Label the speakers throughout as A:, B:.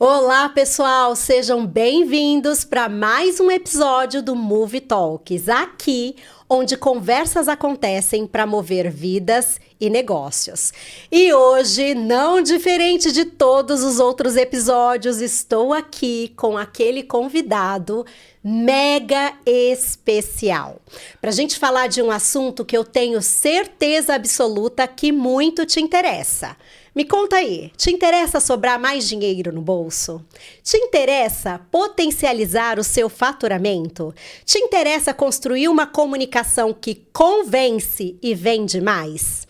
A: Olá, pessoal! Sejam bem-vindos para mais um episódio do Movie Talks, aqui onde conversas acontecem para mover vidas e negócios. E hoje, não diferente de todos os outros episódios, estou aqui com aquele convidado mega especial para a gente falar de um assunto que eu tenho certeza absoluta que muito te interessa. Me conta aí, te interessa sobrar mais dinheiro no bolso? Te interessa potencializar o seu faturamento? Te interessa construir uma comunicação que convence e vende mais?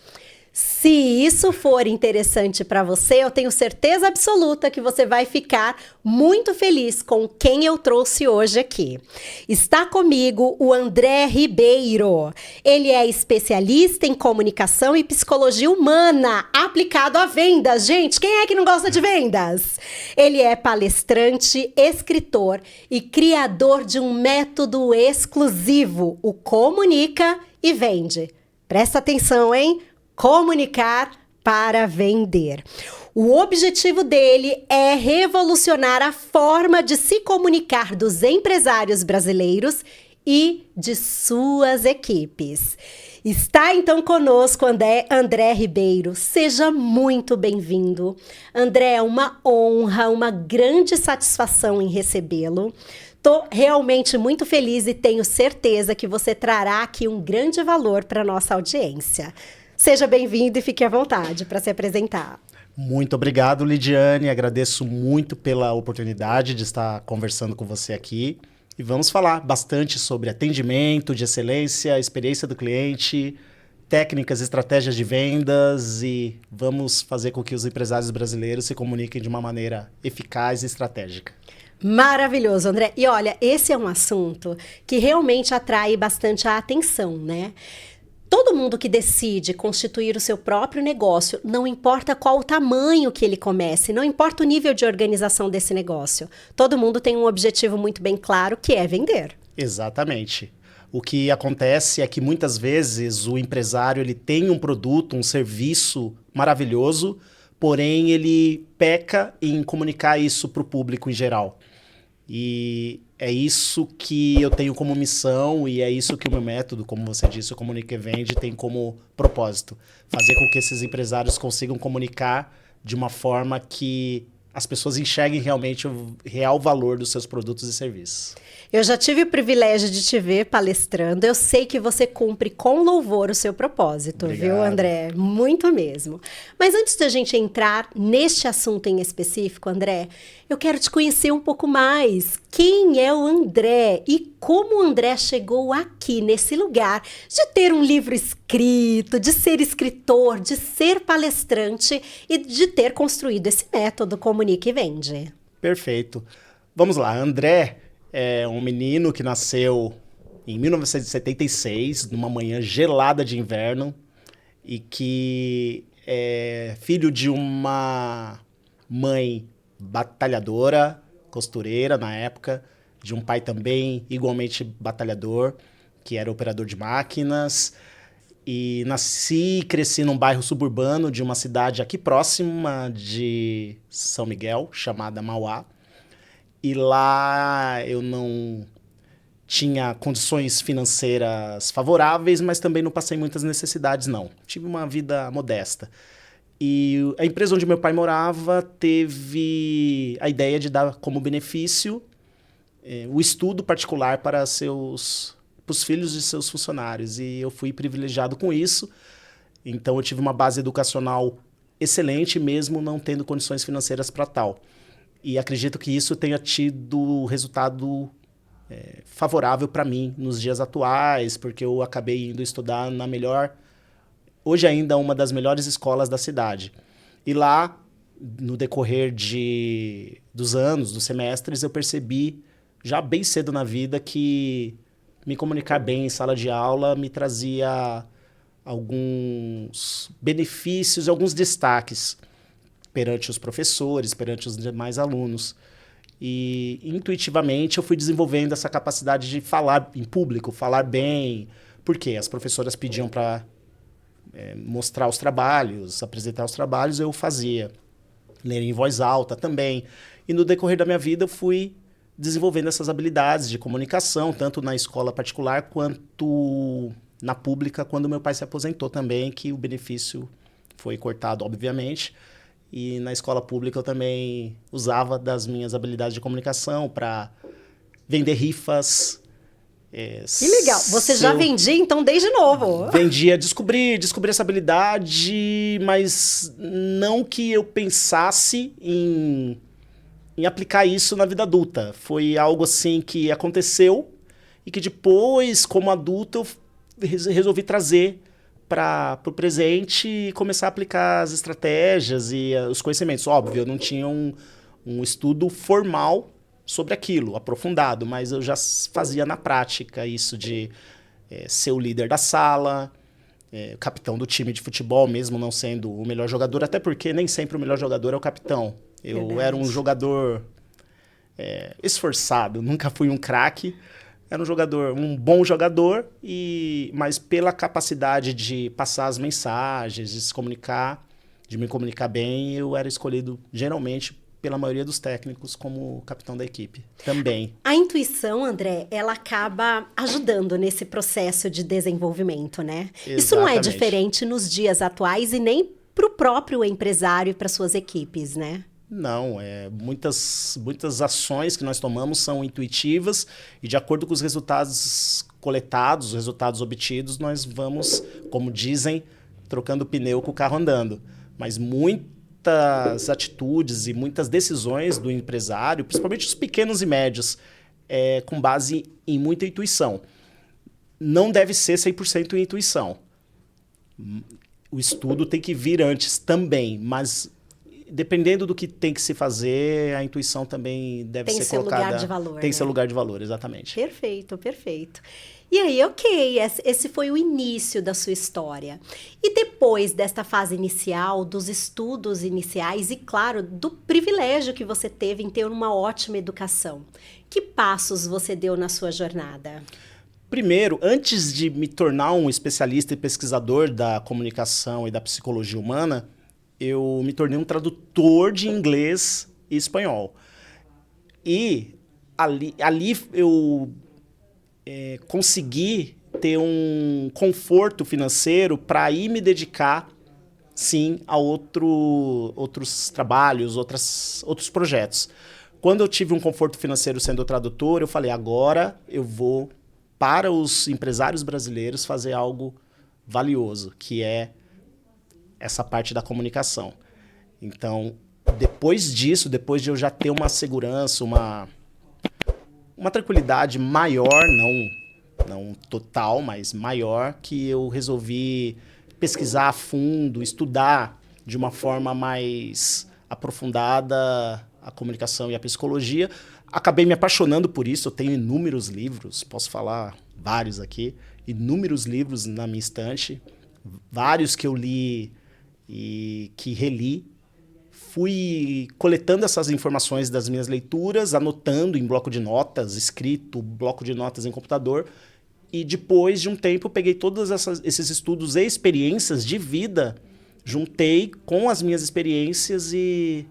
A: Se isso for interessante para você, eu tenho certeza absoluta que você vai ficar muito feliz com quem eu trouxe hoje aqui. Está comigo o André Ribeiro. Ele é especialista em comunicação e psicologia humana aplicado a vendas. Gente, quem é que não gosta de vendas? Ele é palestrante, escritor e criador de um método exclusivo, o Comunica e Vende. Presta atenção, hein? Comunicar para vender. O objetivo dele é revolucionar a forma de se comunicar dos empresários brasileiros e de suas equipes. Está então conosco André Ribeiro. Seja muito bem-vindo. André, é uma honra, uma grande satisfação em recebê-lo. Estou realmente muito feliz e tenho certeza que você trará aqui um grande valor para a nossa audiência. Seja bem-vindo e fique à vontade para se apresentar.
B: Muito obrigado, Lidiane. Agradeço muito pela oportunidade de estar conversando com você aqui. E vamos falar bastante sobre atendimento de excelência, experiência do cliente, técnicas, estratégias de vendas e vamos fazer com que os empresários brasileiros se comuniquem de uma maneira eficaz e estratégica.
A: Maravilhoso, André. E olha, esse é um assunto que realmente atrai bastante a atenção, né? Todo mundo que decide constituir o seu próprio negócio, não importa qual o tamanho que ele comece, não importa o nível de organização desse negócio, todo mundo tem um objetivo muito bem claro, que é vender.
B: Exatamente. O que acontece é que muitas vezes o empresário ele tem um produto, um serviço maravilhoso, porém ele peca em comunicar isso para o público em geral. E é isso que eu tenho como missão e é isso que o meu método, como você disse, o Comunica e Vende, tem como propósito. Fazer com que esses empresários consigam comunicar de uma forma que as pessoas enxerguem realmente o real valor dos seus produtos e serviços.
A: Eu já tive o privilégio de te ver palestrando. Eu sei que você cumpre com louvor o seu propósito,
B: Obrigado.
A: Viu, André? Muito mesmo. Mas antes da gente entrar neste assunto em específico, André, eu quero te conhecer um pouco mais. Quem é o André e como o André chegou aqui, nesse lugar, de ter um livro escrito, de ser escritor, de ser palestrante e de ter construído esse método Comunica e Vende?
B: Perfeito. Vamos lá, André é um menino que nasceu em 1976, numa manhã gelada de inverno, e que é filho de uma mãe batalhadora, costureira na época, de um pai também igualmente batalhador, que era operador de máquinas. E nasci e cresci num bairro suburbano de uma cidade aqui próxima de São Miguel, chamada Mauá. E lá eu não tinha condições financeiras favoráveis, mas também não passei muitas necessidades, não. Tive uma vida modesta. E a empresa onde meu pai morava teve a ideia de dar como benefício o estudo particular para os filhos de seus funcionários. E eu fui privilegiado com isso. Então eu tive uma base educacional excelente, mesmo não tendo condições financeiras para tal. E acredito que isso tenha tido resultado favorável para mim nos dias atuais, porque eu acabei indo estudar na melhor, hoje ainda uma das melhores escolas da cidade. E lá, no decorrer dos anos, dos semestres, eu percebi já bem cedo na vida que me comunicar bem em sala de aula me trazia alguns benefícios, alguns destaques perante os professores, perante os demais alunos. E, intuitivamente, eu fui desenvolvendo essa capacidade de falar em público, falar bem. Porque as professoras pediam para mostrar os trabalhos, apresentar os trabalhos, eu fazia. ler em voz alta também. E no decorrer da minha vida eu fui desenvolvendo essas habilidades de comunicação, tanto na escola particular quanto na pública, quando meu pai se aposentou também, que o benefício foi cortado, obviamente. E na escola pública eu também usava das minhas habilidades de comunicação para vender rifas.
A: Que legal! Você já vendia, então, desde novo?
B: Vendia, descobri essa habilidade, mas não que eu pensasse em aplicar isso na vida adulta. Foi algo assim que aconteceu e que depois, como adulto, eu resolvi trazer para o presente e começar a aplicar as estratégias e os conhecimentos. Óbvio, eu não tinha um estudo formal sobre aquilo, aprofundado, mas eu já fazia na prática isso de ser o líder da sala, capitão do time de futebol, mesmo não sendo o melhor jogador, até porque nem sempre o melhor jogador é o capitão. Eu era um jogador esforçado, nunca fui um craque. Era um bom jogador, mas pela capacidade de passar as mensagens, de me comunicar bem, eu era escolhido geralmente pela maioria dos técnicos como capitão da equipe também.
A: A intuição, André, ela acaba ajudando nesse processo de desenvolvimento, né?
B: Exatamente.
A: Isso não é diferente nos dias atuais e nem para o próprio empresário e para suas equipes, né?
B: Não, muitas ações que nós tomamos são intuitivas e de acordo com os resultados coletados, os resultados obtidos, nós vamos, como dizem, trocando pneu com o carro andando. Mas muitas atitudes e muitas decisões do empresário, principalmente os pequenos e médios, com base em muita intuição. Não deve ser 100% intuição. O estudo tem que vir antes também, mas dependendo do que tem que se fazer, a intuição também deve ser colocada.
A: Tem seu lugar de valor.
B: Tem seu lugar de valor, exatamente.
A: Perfeito, perfeito. E aí, ok, esse foi o início da sua história. E depois desta fase inicial, dos estudos iniciais e, claro, do privilégio que você teve em ter uma ótima educação, que passos você deu na sua jornada?
B: Primeiro, antes de me tornar um especialista e pesquisador da comunicação e da psicologia humana, eu me tornei um tradutor de inglês e espanhol. E ali eu consegui ter um conforto financeiro para ir me dedicar, sim, a outros trabalhos, outros projetos. Quando eu tive um conforto financeiro sendo tradutor, eu falei, agora eu vou, para os empresários brasileiros, fazer algo valioso, que é essa parte da comunicação. Então, depois disso, depois de eu já ter uma segurança, uma tranquilidade maior, não total, mas maior, que eu resolvi pesquisar a fundo, estudar de uma forma mais aprofundada a comunicação e a psicologia. Acabei me apaixonando por isso, eu tenho inúmeros livros, posso falar vários aqui, inúmeros livros na minha estante, vários que eu li e que reli. Fui coletando essas informações das minhas leituras, anotando em bloco de notas, escrito, bloco de notas em computador, e depois de um tempo eu peguei todos esses estudos e experiências de vida, juntei com as minhas experiências e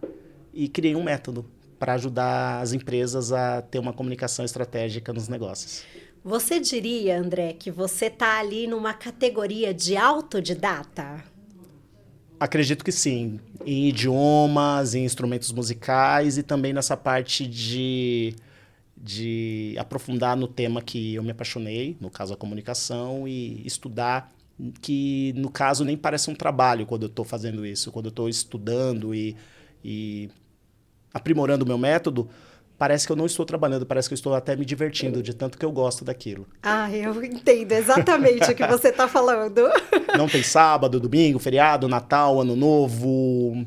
B: criei um método para ajudar as empresas a ter uma comunicação estratégica nos negócios.
A: Você diria, André, que você está ali numa categoria de autodidata?
B: Acredito que sim, em idiomas, em instrumentos musicais e também nessa parte de aprofundar no tema que eu me apaixonei, no caso a comunicação, e estudar, que no caso nem parece um trabalho quando eu estou fazendo isso, quando eu estou estudando e aprimorando o meu método, parece que eu não estou trabalhando, parece que eu estou até me divertindo de tanto que eu gosto daquilo.
A: Ah, eu entendo exatamente o que você está falando.
B: Não tem sábado, domingo, feriado, Natal, Ano Novo.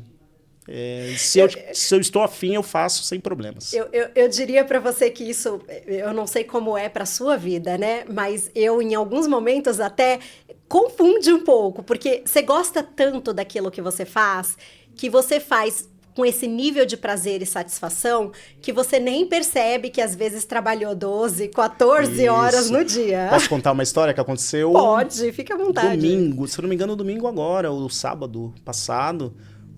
B: Se eu estou afim, eu faço sem problemas.
A: Eu diria para você que isso, eu não sei como é para sua vida, né? Mas eu, em alguns momentos, até confunde um pouco, porque você gosta tanto daquilo que você faz com esse nível de prazer e satisfação que você nem percebe que às vezes trabalhou 12, 14 horas no dia.
B: Posso contar uma história que aconteceu?
A: Pode, fica à vontade.
B: Domingo, se eu não me engano, domingo agora, ou sábado passado,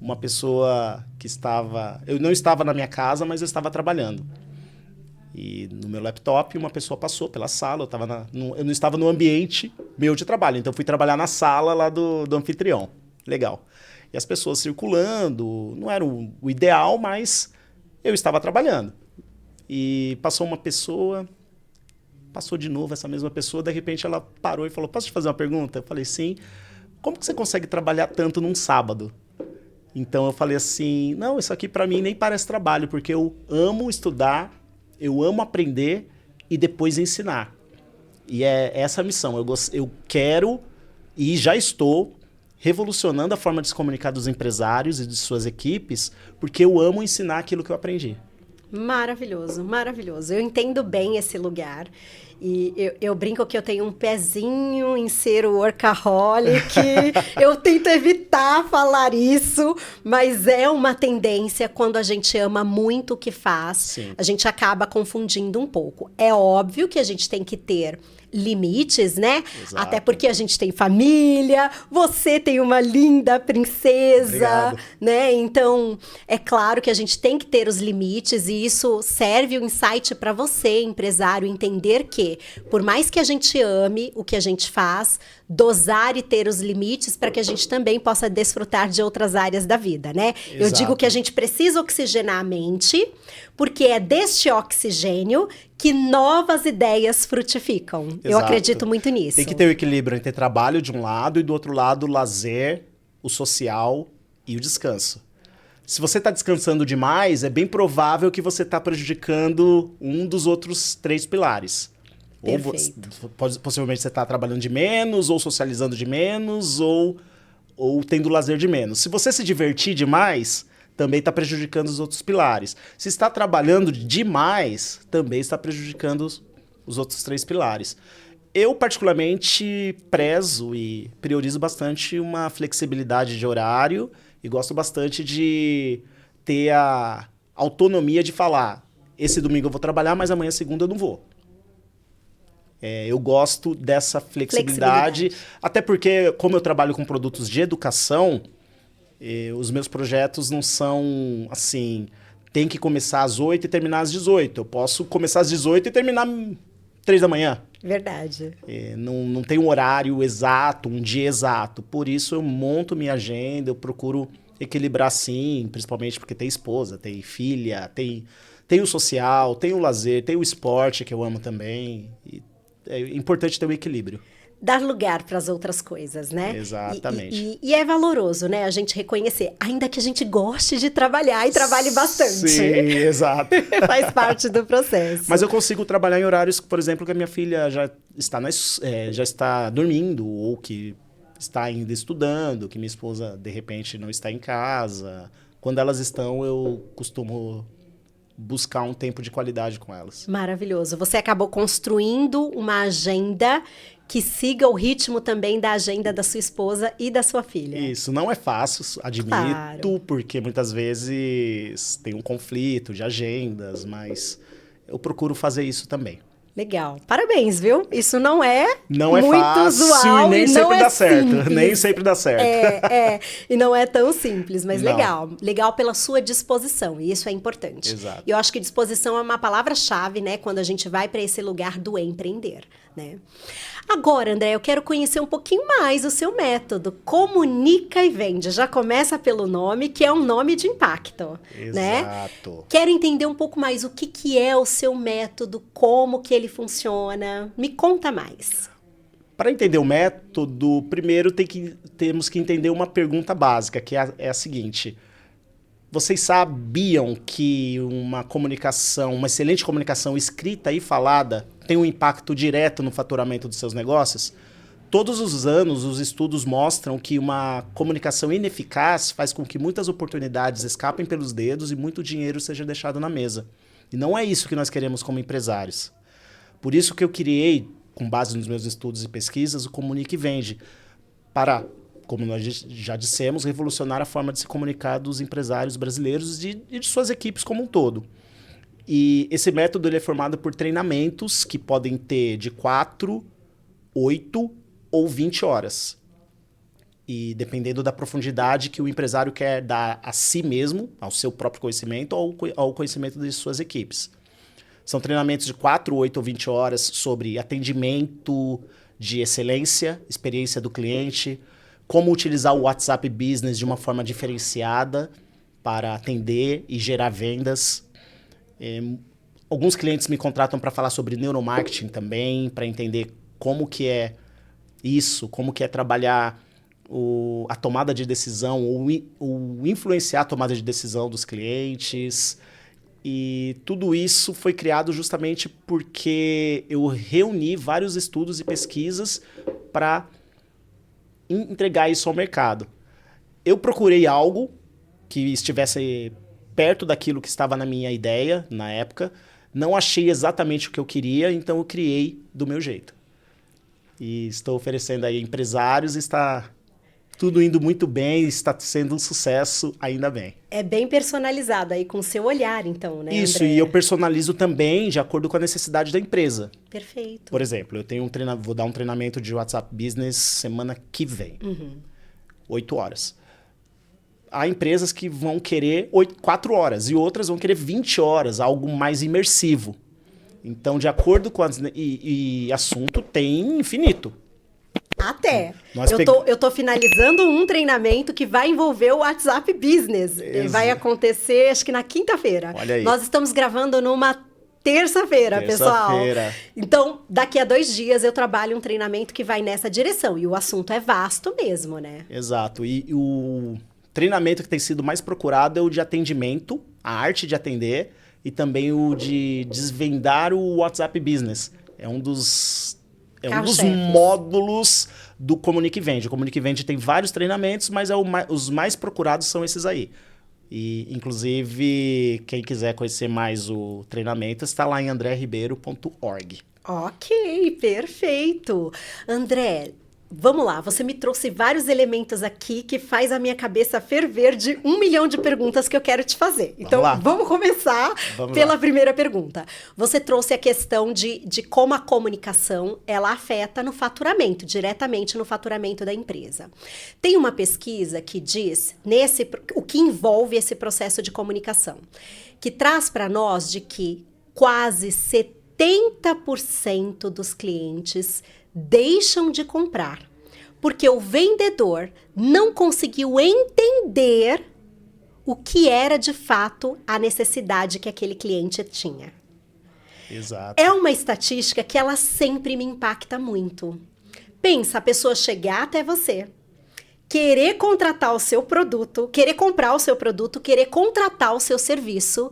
B: uma pessoa que estava... Eu não estava na minha casa, mas eu estava trabalhando. E no meu laptop, uma pessoa passou pela sala, eu não estava no ambiente meu de trabalho, então eu fui trabalhar na sala lá do anfitrião. Legal. E as pessoas circulando, não era o ideal, mas eu estava trabalhando. E passou uma pessoa, passou de novo essa mesma pessoa, de repente ela parou e falou, posso te fazer uma pergunta? Eu falei, sim. Como que você consegue trabalhar tanto num sábado? Então eu falei assim, não, isso aqui para mim nem parece trabalho, porque eu amo estudar, eu amo aprender e depois ensinar. E é essa a missão. Eu quero e já estou revolucionando a forma de se comunicar dos empresários e de suas equipes, porque eu amo ensinar aquilo que eu aprendi.
A: Maravilhoso, maravilhoso. Eu entendo bem esse lugar. E eu brinco que eu tenho um pezinho em ser workaholic. Eu tento evitar falar isso, mas é uma tendência quando a gente ama muito o que faz.
B: Sim.
A: A gente acaba confundindo um pouco. É óbvio que a gente tem que ter limites, né?
B: Exato.
A: Até porque a gente tem família, você tem uma linda princesa,
B: Obrigado.
A: né? Então, é claro que a gente tem que ter os limites e isso serve um insight para você, empresário, entender que, por mais que a gente ame o que a gente faz, dosar e ter os limites para que a gente também possa desfrutar de outras áreas da vida, né?
B: Exato.
A: Eu digo que a gente precisa oxigenar a mente, porque é deste oxigênio que novas ideias frutificam. Eu
B: Exato.
A: acredito muito nisso.
B: Tem que ter o equilíbrio entre trabalho de um lado e do outro lado o lazer, o social e o descanso. Se você está descansando demais, é bem provável que você está prejudicando um dos outros 3 pilares.
A: Perfeito.
B: Possivelmente você está trabalhando de menos, ou socializando de menos, ou tendo lazer de menos. Se você se divertir demais, também está prejudicando os outros pilares. Se está trabalhando demais, também está prejudicando os outros 3 pilares. Eu, particularmente, prezo e priorizo bastante uma flexibilidade de horário e gosto bastante de ter a autonomia de falar, esse domingo eu vou trabalhar, mas amanhã, segunda, eu não vou. Eu gosto dessa flexibilidade, até porque, como eu trabalho com produtos de educação, os meus projetos não são assim, tem que começar às 8 e terminar às 18. Eu posso começar às 18 e terminar 3 da manhã.
A: Verdade.
B: Não tem um horário exato, um dia exato. Por isso eu monto minha agenda, eu procuro equilibrar sim, principalmente porque tem esposa, tem filha, tem o social, tem o lazer, tem o esporte que eu amo também. E é importante ter um equilíbrio.
A: Dar lugar para as outras coisas, né?
B: Exatamente.
A: E é valoroso, né? A gente reconhecer, ainda que a gente goste de trabalhar e trabalhe bastante.
B: Sim, exato.
A: Faz parte do processo.
B: Mas eu consigo trabalhar em horários, por exemplo, que a minha filha já está dormindo, ou que está ainda estudando, que minha esposa, de repente, não está em casa. Quando elas estão, eu costumo buscar um tempo de qualidade com elas.
A: Maravilhoso. Você acabou construindo uma agenda que siga o ritmo também da agenda da sua esposa e da sua filha.
B: Isso, não é fácil, admito,
A: Claro.
B: porque muitas vezes tem um conflito de agendas, mas eu procuro fazer isso também.
A: Legal. Parabéns, viu? Isso não é
B: Não é
A: muito
B: fácil
A: usual
B: e nem
A: e
B: sempre
A: não é
B: dá certo.
A: simples.
B: Nem sempre dá certo.
A: E não é tão simples, mas
B: Não.
A: legal. Legal pela sua disposição, e isso é importante.
B: Exato.
A: E eu acho que disposição é uma palavra-chave, né, quando a gente vai para esse lugar do empreender, né? Agora, André, eu quero conhecer um pouquinho mais o seu método. Comunica e Vende. Já começa pelo nome, que é um nome de impacto, né?
B: Exato.
A: Quero entender um pouco mais o que é o seu método, como que ele funciona. Me conta mais.
B: Para entender o método, primeiro temos que entender uma pergunta básica, que é a seguinte. Vocês sabiam que uma excelente comunicação escrita e falada tem um impacto direto no faturamento dos seus negócios? Todos os anos, os estudos mostram que uma comunicação ineficaz faz com que muitas oportunidades escapem pelos dedos e muito dinheiro seja deixado na mesa. E não é isso que nós queremos como empresários. Por isso que eu criei, com base nos meus estudos e pesquisas, o Comunica e Vende, para, como nós já dissemos, revolucionar a forma de se comunicar dos empresários brasileiros e de suas equipes como um todo. E esse método ele é formado por treinamentos que podem ter de 4, 8 ou 20 horas. e dependendo da profundidade que o empresário quer dar a si mesmo, ao seu próprio conhecimento ou ao conhecimento de suas equipes. São treinamentos de 4, 8 ou 20 horas sobre atendimento de excelência, experiência do cliente, como utilizar o WhatsApp Business de uma forma diferenciada para atender e gerar vendas. Alguns clientes me contratam para falar sobre neuromarketing também, para entender como que é isso, como que é trabalhar a tomada de decisão, ou influenciar a tomada de decisão dos clientes. E tudo isso foi criado justamente porque eu reuni vários estudos e pesquisas para entregar isso ao mercado. Eu procurei algo que estivesse perto daquilo que estava na minha ideia, na época. Não achei exatamente o que eu queria, então eu criei do meu jeito. E estou oferecendo aí a empresários, está tudo indo muito bem, está sendo um sucesso, ainda bem.
A: É bem personalizado aí com o seu olhar, então, né,
B: Isso,
A: André?
B: e eu personalizo também de acordo com a necessidade da empresa.
A: Perfeito.
B: Por exemplo, eu tenho vou dar um treinamento de WhatsApp Business semana que vem. 8 horas. Há empresas que vão querer 4 horas e outras vão querer 20 horas, algo mais imersivo. Então, de acordo com as... E assunto tem infinito.
A: Até. Eu tô finalizando um treinamento que vai envolver o WhatsApp Business. Vai acontecer, acho que na quinta-feira.
B: Olha aí.
A: Nós estamos gravando numa terça-feira, pessoal. Então, daqui a 2 dias eu trabalho um treinamento que vai nessa direção. E o assunto é vasto mesmo, né?
B: Exato. E o treinamento que tem sido mais procurado é o de atendimento, a arte de atender, e também o de desvendar o WhatsApp Business. É um dos módulos do Comunique Vende. O Comunique Vende tem vários treinamentos, mas os mais procurados são esses aí. E, inclusive, quem quiser conhecer mais o treinamento, está lá em andreribeiro.org.
A: Ok, perfeito. André, vamos lá, você me trouxe vários elementos aqui que faz a minha cabeça ferver de 1 milhão de perguntas que eu quero te fazer. Então, vamos começar pela primeira pergunta. Você trouxe a questão de como a comunicação, ela afeta no faturamento, diretamente no faturamento da empresa. Tem uma pesquisa que diz, o que envolve esse processo de comunicação, que traz para nós de que quase 70% dos clientes deixam de comprar, porque o vendedor não conseguiu entender o que era de fato a necessidade que aquele cliente tinha.
B: Exato.
A: É uma estatística que ela sempre me impacta muito. Pensa, a pessoa chegar até você, querer contratar o seu produto, querer comprar o seu produto, querer contratar o seu serviço,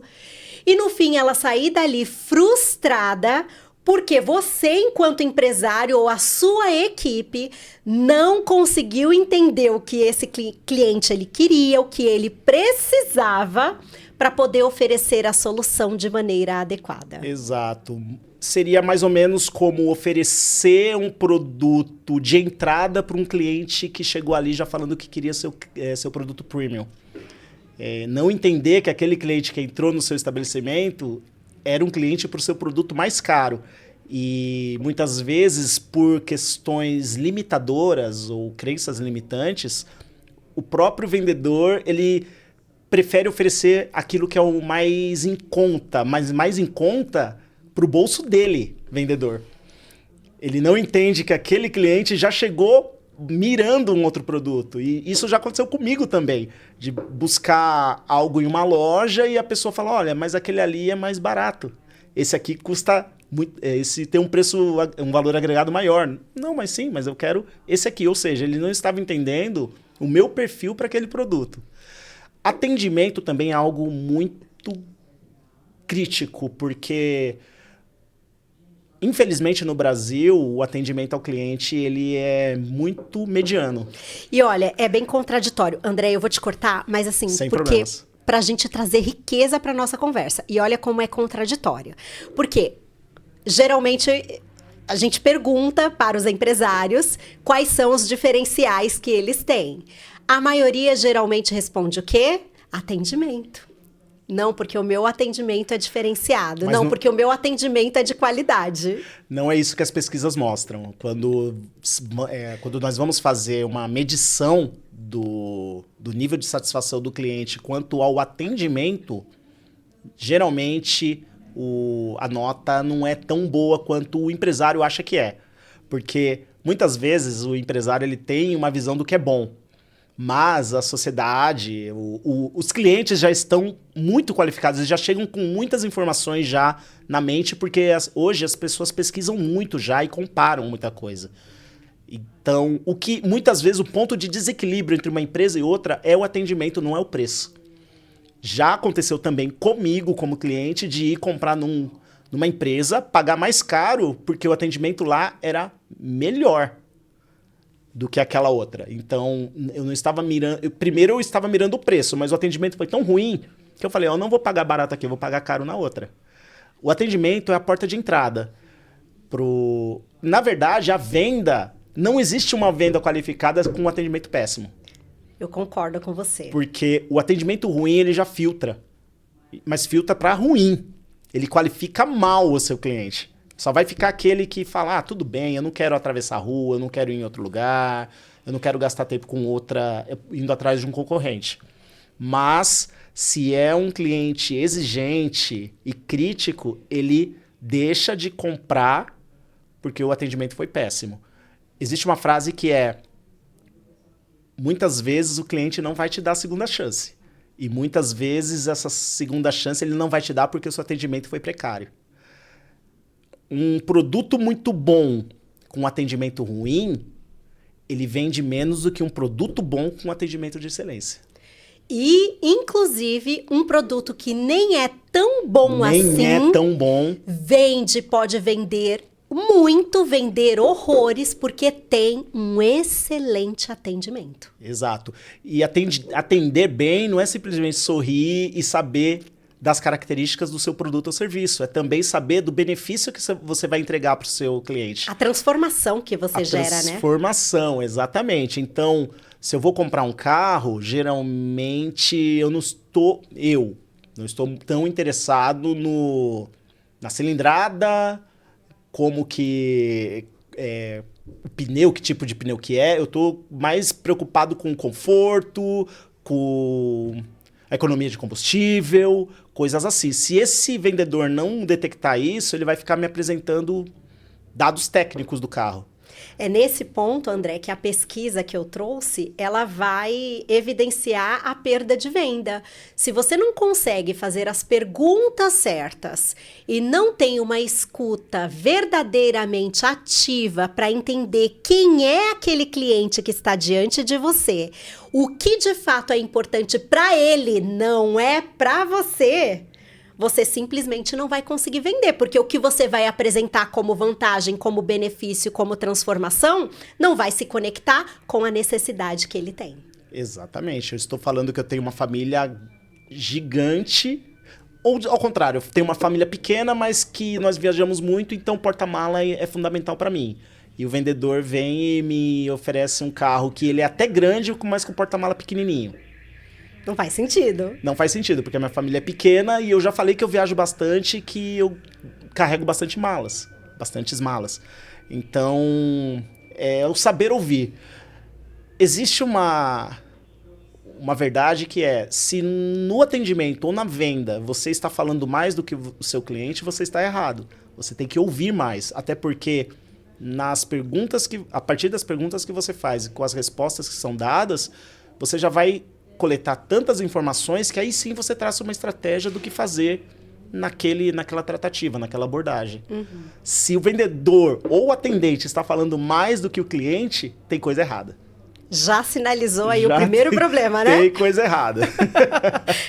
A: e no fim ela sair dali frustrada porque você, enquanto empresário ou a sua equipe, não conseguiu entender o que esse cliente ele queria, o que ele precisava para poder oferecer a solução de maneira adequada.
B: Exato. Seria mais ou menos como oferecer um produto de entrada para um cliente que chegou ali já falando que queria seu produto premium. Não entender que aquele cliente que entrou no seu estabelecimento era um cliente para o seu produto mais caro. E muitas vezes, por questões limitadoras ou crenças limitantes, o próprio vendedor ele prefere oferecer aquilo que é o mais em conta, mas mais em conta para o bolso dele, vendedor. Ele não entende que aquele cliente já chegou mirando um outro produto. E isso já aconteceu comigo também, de buscar algo em uma loja e a pessoa fala, olha, mas aquele ali é mais barato. Esse aqui custa muito, esse tem um preço, um valor agregado maior. Não, mas sim, mas eu quero esse aqui. Ou seja, ele não estava entendendo o meu perfil para aquele produto. Atendimento também é algo muito crítico, porque infelizmente, no Brasil, o atendimento ao cliente ele é muito mediano.
A: E olha, é bem contraditório. André, eu vou te cortar, mas assim,
B: sem
A: porque
B: problemas.
A: Pra gente trazer riqueza pra nossa conversa. E olha como é contraditório. Porque, geralmente, a gente pergunta para os empresários quais são os diferenciais que eles têm. A maioria geralmente responde o quê? Atendimento. Não, porque o meu atendimento é diferenciado.
B: Mas
A: não, porque o meu atendimento é de qualidade.
B: Não é isso que as pesquisas mostram. Quando nós vamos fazer uma medição do nível de satisfação do cliente quanto ao atendimento, geralmente a nota não é tão boa quanto o empresário acha que é. Porque muitas vezes o empresário ele tem uma visão do que é bom. Mas a sociedade, os clientes já estão muito qualificados, eles já chegam com muitas informações já na mente, porque hoje as pessoas pesquisam muito já e comparam muita coisa. Então, muitas vezes o ponto de desequilíbrio entre uma empresa e outra é o atendimento, não é o preço. Já aconteceu também comigo, como cliente, de ir comprar numa empresa, pagar mais caro, porque o atendimento lá era melhor do que aquela outra. Então, eu não estava mirando... Primeiro eu estava mirando o preço, mas o atendimento foi tão ruim que eu falei, eu não vou pagar barato aqui, eu vou pagar caro na outra. O atendimento é a porta de entrada. Na verdade, a venda... Não existe uma venda qualificada com um atendimento péssimo.
A: Eu concordo com você.
B: Porque o atendimento ruim, ele já filtra. Mas filtra para ruim. Ele qualifica mal o seu cliente. Só vai ficar aquele que fala, tudo bem, eu não quero atravessar a rua, eu não quero ir em outro lugar, eu não quero gastar tempo com outra, indo atrás de um concorrente. Mas, se é um cliente exigente e crítico, ele deixa de comprar porque o atendimento foi péssimo. Existe uma frase que é, muitas vezes o cliente não vai te dar a segunda chance. E muitas vezes essa segunda chance ele não vai te dar porque o seu atendimento foi precário. Um produto muito bom com atendimento ruim, ele vende menos do que um produto bom com atendimento de excelência.
A: E, inclusive, um produto que nem é tão bom assim...
B: Nem é tão bom.
A: Pode vender muito, vender horrores, porque tem um excelente atendimento.
B: Exato. E atender bem não é simplesmente sorrir e saber das características do seu produto ou serviço. É também saber do benefício que você vai entregar para o seu cliente.
A: A transformação que você gera, né? A
B: transformação, exatamente. Então, se eu vou comprar um carro, geralmente eu não estou tão interessado na cilindrada, como que o pneu, que tipo de pneu que é. Eu estou mais preocupado com o conforto, com a economia de combustível, coisas assim. Se esse vendedor não detectar isso, ele vai ficar me apresentando dados técnicos do carro.
A: É nesse ponto, André, que a pesquisa que eu trouxe, ela vai evidenciar a perda de venda. Se você não consegue fazer as perguntas certas e não tem uma escuta verdadeiramente ativa para entender quem é aquele cliente que está diante de você, o que de fato é importante para ele, não é para você, você simplesmente não vai conseguir vender, porque o que você vai apresentar como vantagem, como benefício, como transformação, não vai se conectar com a necessidade que ele tem.
B: Exatamente. Eu estou falando que eu tenho uma família gigante, ou ao contrário, eu tenho uma família pequena, mas que nós viajamos muito, então porta-mala é fundamental para mim. E o vendedor vem e me oferece um carro que ele é até grande, mas com porta-mala pequenininho.
A: Não faz sentido.
B: Não faz sentido, porque a minha família é pequena e eu já falei que eu viajo bastante, que eu carrego bastantes malas. Então, é o saber ouvir. Existe uma verdade que é, se no atendimento ou na venda você está falando mais do que o seu cliente, você está errado. Você tem que ouvir mais, até porque a partir das perguntas que você faz e com as respostas que são dadas, você já vai coletar tantas informações que aí sim você traça uma estratégia do que fazer naquela tratativa, naquela abordagem. Uhum. Se o vendedor ou o atendente está falando mais do que o cliente, tem coisa errada.
A: Já sinalizou aí o primeiro problema, né?
B: Tem coisa errada.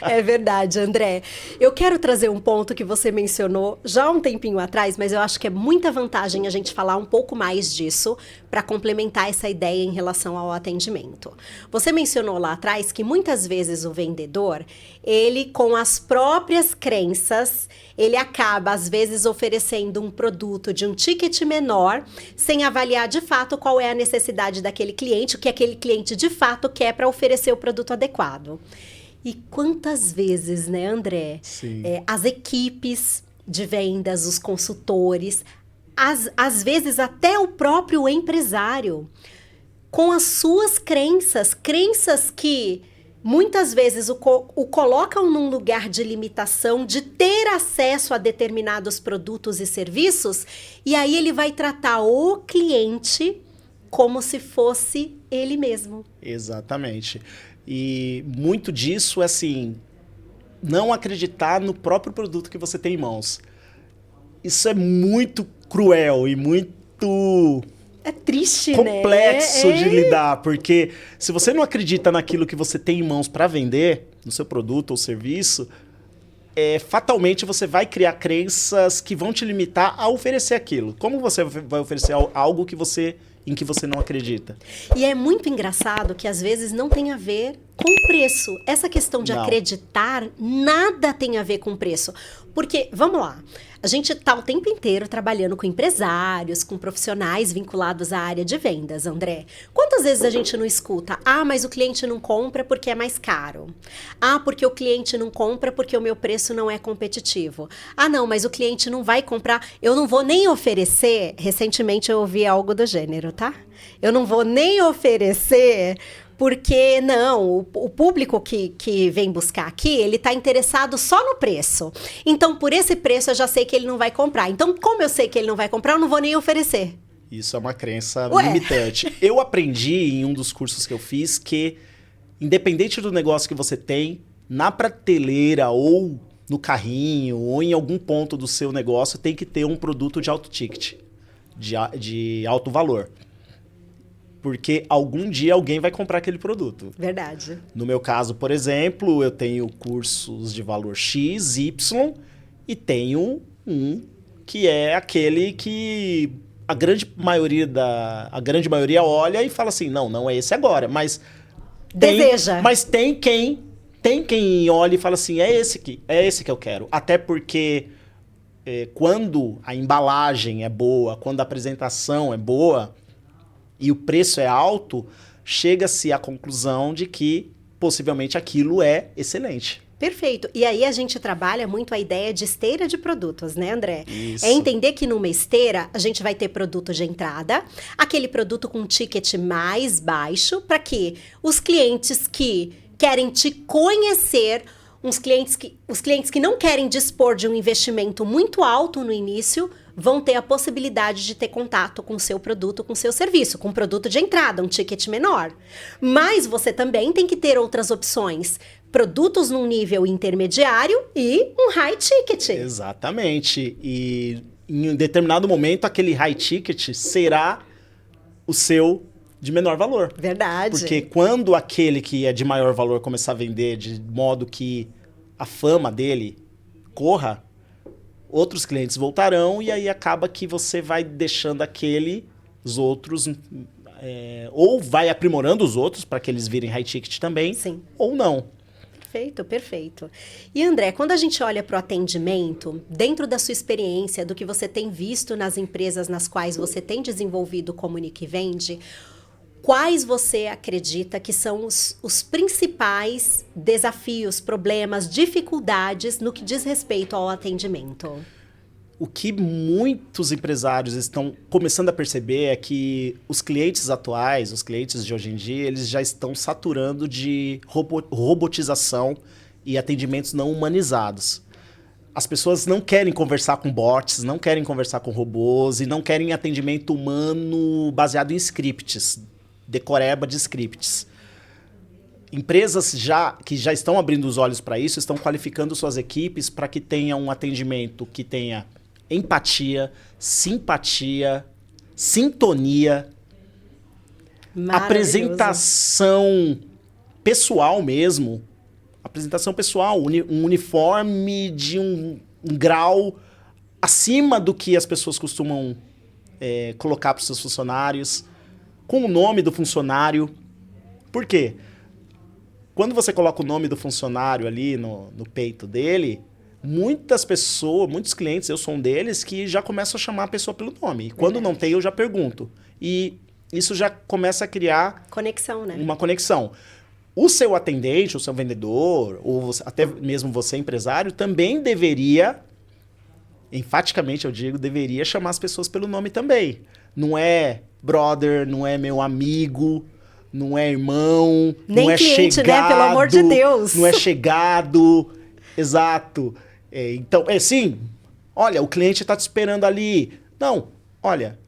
A: É verdade, André. Eu quero trazer um ponto que você mencionou já há um tempinho atrás, mas eu acho que é muita vantagem a gente falar um pouco mais disso para complementar essa ideia em relação ao atendimento. Você mencionou lá atrás que muitas vezes o vendedor, ele com as próprias crenças, ele acaba às vezes oferecendo um produto de um ticket menor, sem avaliar de fato qual é a necessidade daquele cliente, o que aquele cliente de fato quer para oferecer o produto adequado. E quantas vezes, né, André?
B: Sim.
A: As equipes de vendas, os consultores, às vezes até o próprio empresário, com as suas crenças que muitas vezes o colocam num lugar de limitação, de ter acesso a determinados produtos e serviços, e aí ele vai tratar o cliente como se fosse ele mesmo.
B: Exatamente. E muito disso é assim, não acreditar no próprio produto que você tem em mãos. Isso é muito cruel e muito
A: É triste,
B: complexo
A: né?
B: de lidar, porque se você não acredita naquilo que você tem em mãos para vender, no seu produto ou serviço, fatalmente você vai criar crenças que vão te limitar a oferecer aquilo. Como você vai oferecer algo em que você não acredita?
A: E é muito engraçado que às vezes não tem a ver com preço. Essa questão de acreditar, nada tem a ver com preço. Porque, vamos lá, a gente está o tempo inteiro trabalhando com empresários, com profissionais vinculados à área de vendas, André. Quantas vezes a gente não escuta, mas o cliente não compra porque é mais caro. Porque o cliente não compra porque o meu preço não é competitivo. Não, mas o cliente não vai comprar, eu não vou nem oferecer. Recentemente eu ouvi algo do gênero, tá? Eu não vou nem oferecer porque, não, o público que vem buscar aqui, ele está interessado só no preço. Então, por esse preço, eu já sei que ele não vai comprar. Então, como eu sei que ele não vai comprar, eu não vou nem oferecer.
B: Isso é uma crença limitante. Eu aprendi em um dos cursos que eu fiz que, independente do negócio que você tem, na prateleira ou no carrinho ou em algum ponto do seu negócio, tem que ter um produto de alto ticket, de alto valor. Porque algum dia alguém vai comprar aquele produto.
A: Verdade.
B: No meu caso, por exemplo, eu tenho cursos de valor X, Y e tenho um que é aquele que a grande maioria olha e fala assim, não é esse agora, mas
A: deseja.
B: Mas tem quem olha e fala assim, é esse que eu quero. Até porque quando a embalagem é boa, quando a apresentação é boa, e o preço é alto, chega-se à conclusão de que possivelmente aquilo é excelente.
A: Perfeito. E aí a gente trabalha muito a ideia de esteira de produtos, né, André?
B: Isso.
A: É entender que numa esteira a gente vai ter produto de entrada, aquele produto com ticket mais baixo, para que os clientes que querem te conhecer, os clientes que não querem dispor de um investimento muito alto no início, vão ter a possibilidade de ter contato com o seu produto, com o seu serviço, com um produto de entrada, um ticket menor. Mas você também tem que ter outras opções. Produtos num nível intermediário e um high ticket.
B: Exatamente. E em um determinado momento, aquele high ticket será o seu de menor valor.
A: Verdade.
B: Porque quando aquele que é de maior valor começar a vender de modo que a fama dele corra, outros clientes voltarão e aí acaba que você vai deixando os outros, ou vai aprimorando os outros para que eles virem high ticket também,
A: Sim.
B: Ou não.
A: Perfeito, perfeito. E André, quando a gente olha para o atendimento, dentro da sua experiência, do que você tem visto nas empresas nas quais você tem desenvolvido o Comunique e Vende, quais você acredita que são os principais desafios, problemas, dificuldades no que diz respeito ao atendimento?
B: O que muitos empresários estão começando a perceber é que os clientes atuais, os clientes de hoje em dia, eles já estão saturando de robotização e atendimentos não humanizados. As pessoas não querem conversar com bots, não querem conversar com robôs e não querem atendimento humano baseado em scripts, decoreba de scripts. Empresas que já estão abrindo os olhos para isso, estão qualificando suas equipes para que tenha um atendimento que tenha empatia, simpatia, sintonia, apresentação pessoal mesmo, um uniforme de um grau acima do que as pessoas costumam colocar para os seus funcionários, com o nome do funcionário. Por quê? Quando você coloca o nome do funcionário ali no peito dele, muitos clientes, eu sou um deles, que já começam a chamar a pessoa pelo nome. E quando não tem, eu já pergunto. E isso já começa a criar
A: conexão, né?
B: Uma conexão. o seu atendente, o seu vendedor, ou até mesmo você, empresário, também deveria, enfaticamente eu digo, deveria chamar as pessoas pelo nome também. Não é brother, não é meu amigo, não é irmão,
A: nem
B: não é
A: cliente,
B: chegado,
A: né? Pelo amor de Deus.
B: não é chegado, exato. Então, sim, olha, o cliente está te esperando ali. Não, olha,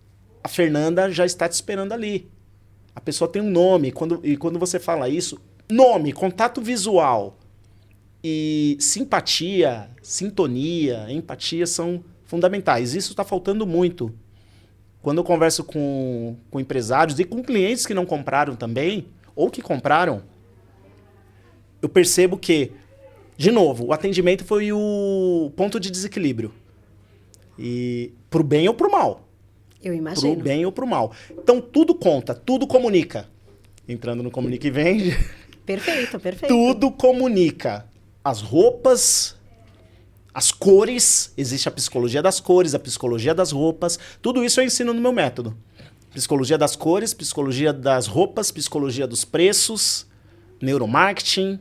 B: a Fernanda já está te esperando ali. A pessoa tem um nome, e quando você fala isso, nome, contato visual e simpatia, sintonia, empatia são fundamentais. Isso está faltando muito. Quando eu converso com empresários e com clientes que não compraram também, ou que compraram, eu percebo que, de novo, o atendimento foi o ponto de desequilíbrio. E pro bem ou pro mal.
A: Eu imagino.
B: Pro bem ou pro mal. Então tudo conta, tudo comunica. Entrando no Comunica e Vende.
A: Perfeito, perfeito.
B: Tudo comunica. As roupas, as cores, existe a psicologia das cores, a psicologia das roupas. Tudo isso eu ensino no meu método. Psicologia das cores, psicologia das roupas, psicologia dos preços, neuromarketing.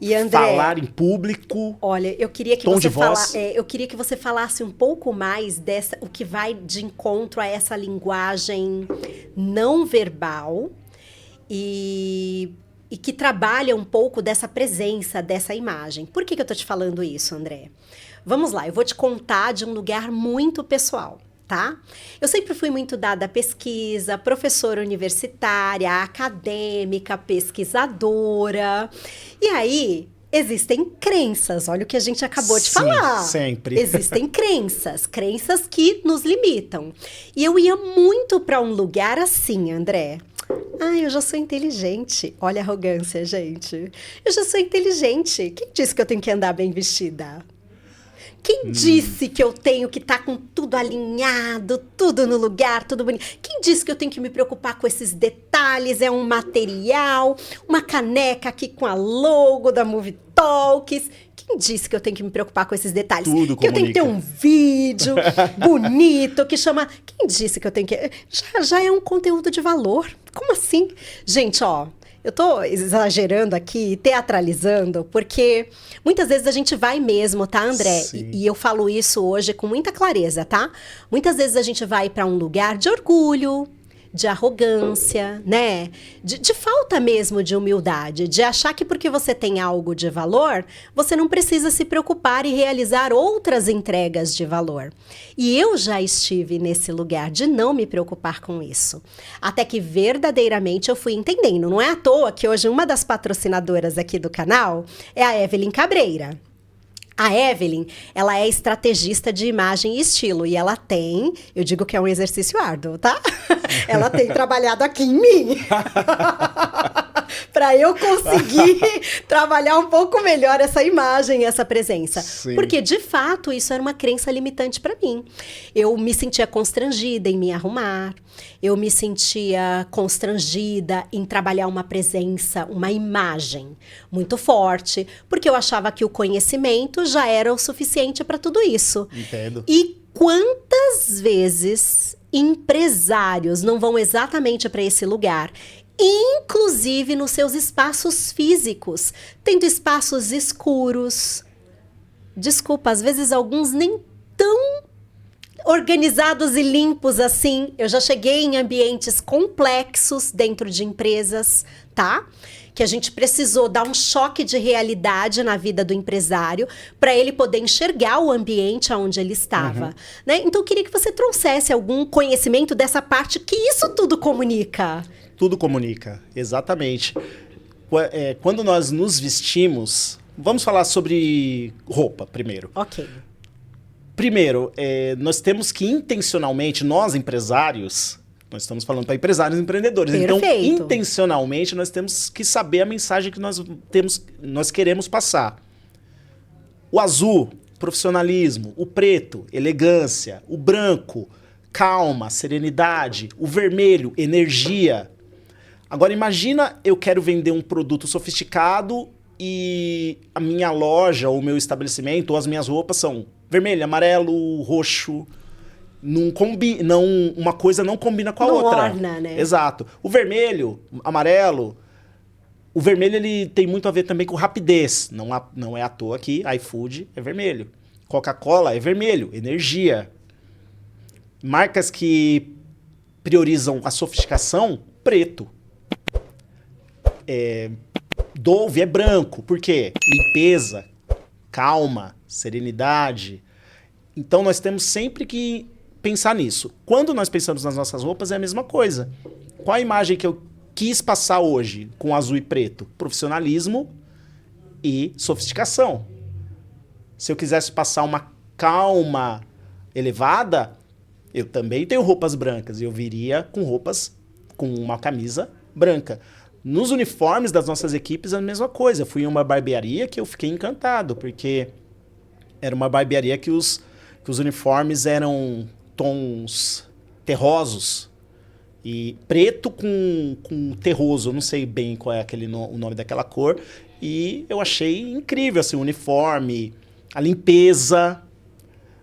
A: E André,
B: falar em público.
A: Olha, eu queria que eu queria que você falasse um pouco mais dessa, o que vai de encontro a essa linguagem não verbal e que trabalha um pouco dessa presença, dessa imagem. Por que eu tô te falando isso, André? Vamos lá, eu vou te contar de um lugar muito pessoal. Tá? Eu sempre fui muito dada à pesquisa, professora universitária, acadêmica, pesquisadora. E aí, existem crenças, olha o que a gente acabou de falar.
B: Sempre.
A: Existem crenças que nos limitam. E eu ia muito para um lugar assim, André. Eu já sou inteligente. Olha a arrogância, gente. Eu já sou inteligente. Quem disse que eu tenho que andar bem vestida? Quem disse que eu tenho que estar com tudo alinhado, tudo no lugar, tudo bonito? Quem disse que eu tenho que me preocupar com esses detalhes? É um material, uma caneca aqui com a logo da Movie Talks. Quem disse que eu tenho que me preocupar com esses detalhes?
B: Tudo
A: que
B: comunica.
A: Eu tenho que ter um vídeo bonito que chama... Quem disse que eu tenho que... Já é um conteúdo de valor. Como assim? Gente, ó... Eu tô exagerando aqui, teatralizando, porque muitas vezes a gente vai mesmo, tá, André? E eu falo isso hoje com muita clareza, tá? Muitas vezes a gente vai para um lugar de orgulho, de arrogância, né? De falta mesmo de humildade, de achar que porque você tem algo de valor, você não precisa se preocupar e realizar outras entregas de valor. E eu já estive nesse lugar de não me preocupar com isso. Até que verdadeiramente eu fui entendendo. Não é à toa que hoje uma das patrocinadoras aqui do canal é a Evelyn Cabreira. A Evelyn, ela é estrategista de imagem e estilo. E ela tem, eu digo que é um exercício árduo, tá? Ela tem trabalhado aqui em mim. Para eu conseguir trabalhar um pouco melhor essa imagem, essa presença.
B: Sim.
A: Porque, de fato, isso era uma crença limitante para mim. Eu me sentia constrangida em me arrumar. Eu me sentia constrangida em trabalhar uma presença, uma imagem muito forte, porque eu achava que o conhecimento já era o suficiente para tudo isso.
B: Entendo.
A: E quantas vezes empresários não vão exatamente para esse lugar, inclusive nos seus espaços físicos, tendo espaços escuros. Desculpa, às vezes alguns nem tão organizados e limpos assim. Eu já cheguei em ambientes complexos dentro de empresas, tá? Que a gente precisou dar um choque de realidade na vida do empresário para ele poder enxergar o ambiente onde ele estava, né? Então eu queria que você trouxesse algum conhecimento dessa parte que isso tudo comunica.
B: Tudo comunica, exatamente. Quando nós nos vestimos... Vamos falar sobre roupa primeiro.
A: Ok.
B: Primeiro, nós temos que intencionalmente, nós empresários, nós estamos falando para empresários e empreendedores,
A: Perfeito.
B: Então intencionalmente nós temos que saber a mensagem que nós queremos passar. O azul, profissionalismo, o preto, elegância, o branco, calma, serenidade, o vermelho, energia. Agora imagina eu quero vender um produto sofisticado e a minha loja, ou o meu estabelecimento, ou as minhas roupas são vermelho, amarelo, roxo. Uma coisa não combina com a outra.
A: Orna, né?
B: Exato. O vermelho, amarelo, O vermelho ele tem muito a ver também com rapidez. Não é à toa que iFood é vermelho. Coca-Cola é vermelho, energia. Marcas que priorizam a sofisticação, preto. Dove é branco. Por quê? Limpeza, calma, serenidade. Então nós temos sempre que pensar nisso. Quando nós pensamos nas nossas roupas é a mesma coisa. Qual a imagem que eu quis passar hoje com azul e preto? Profissionalismo e sofisticação. Se eu quisesse passar uma calma elevada, eu também tenho roupas brancas e eu viria com uma camisa branca. Nos uniformes das nossas equipes é a mesma coisa. Eu fui em uma barbearia que eu fiquei encantado, porque era uma barbearia que os uniformes eram tons terrosos e preto com terroso. Eu não sei bem qual é o nome daquela cor. E eu achei incrível assim, o uniforme, a limpeza,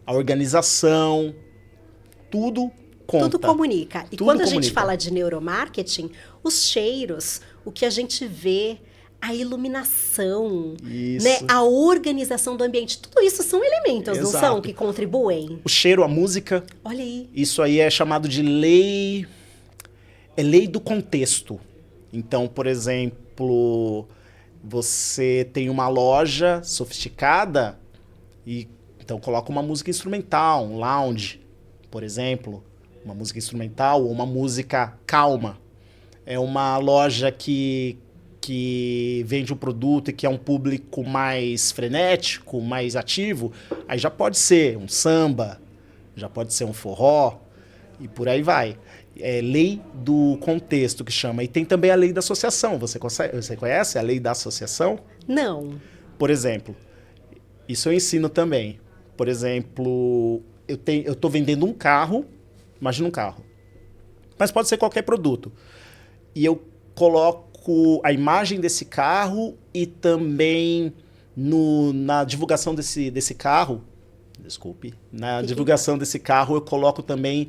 B: a organização, tudo conta.
A: Tudo comunica. E
B: Tudo
A: quando a
B: comunica.
A: gente fala de neuromarketing, os cheiros, o que a gente vê, a iluminação,
B: Isso.
A: né, a organização do ambiente, tudo isso são elementos, não
B: Exato.
A: são? Que contribuem.
B: O cheiro, a música,
A: Olha aí.
B: isso aí é chamado de lei... É lei do contexto. Então, por exemplo, você tem uma loja sofisticada e então coloca uma música instrumental, um lounge, por exemplo, uma música instrumental ou uma música calma. É uma loja que vende um produto e que é um público mais frenético, mais ativo, aí já pode ser um samba, já pode ser um forró e por aí vai. É lei do contexto que chama. E tem também a lei da associação. Você conhece a lei da associação?
A: Não.
B: Por exemplo, isso eu ensino também. Por exemplo, eu estou vendendo um carro, imagina um carro, mas pode ser qualquer produto. E eu coloco a imagem desse carro e também na divulgação desse carro, desculpe, na divulgação desse carro eu coloco também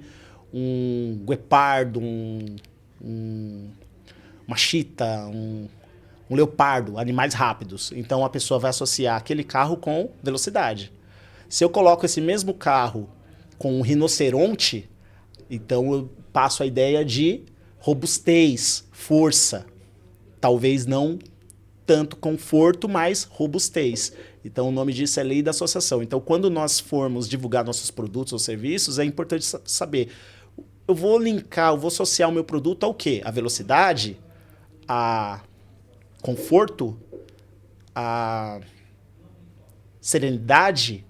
B: um guepardo, uma chita, um leopardo, animais rápidos. Então a pessoa vai associar aquele carro com velocidade. Se eu coloco esse mesmo carro com um rinoceronte, então eu passo a ideia de robustez, força. Talvez não tanto conforto, mas robustez. Então o nome disso é lei da associação. Então quando nós formos divulgar nossos produtos ou serviços, é importante saber... Eu vou associar o meu produto ao quê? A velocidade, a conforto, a serenidade,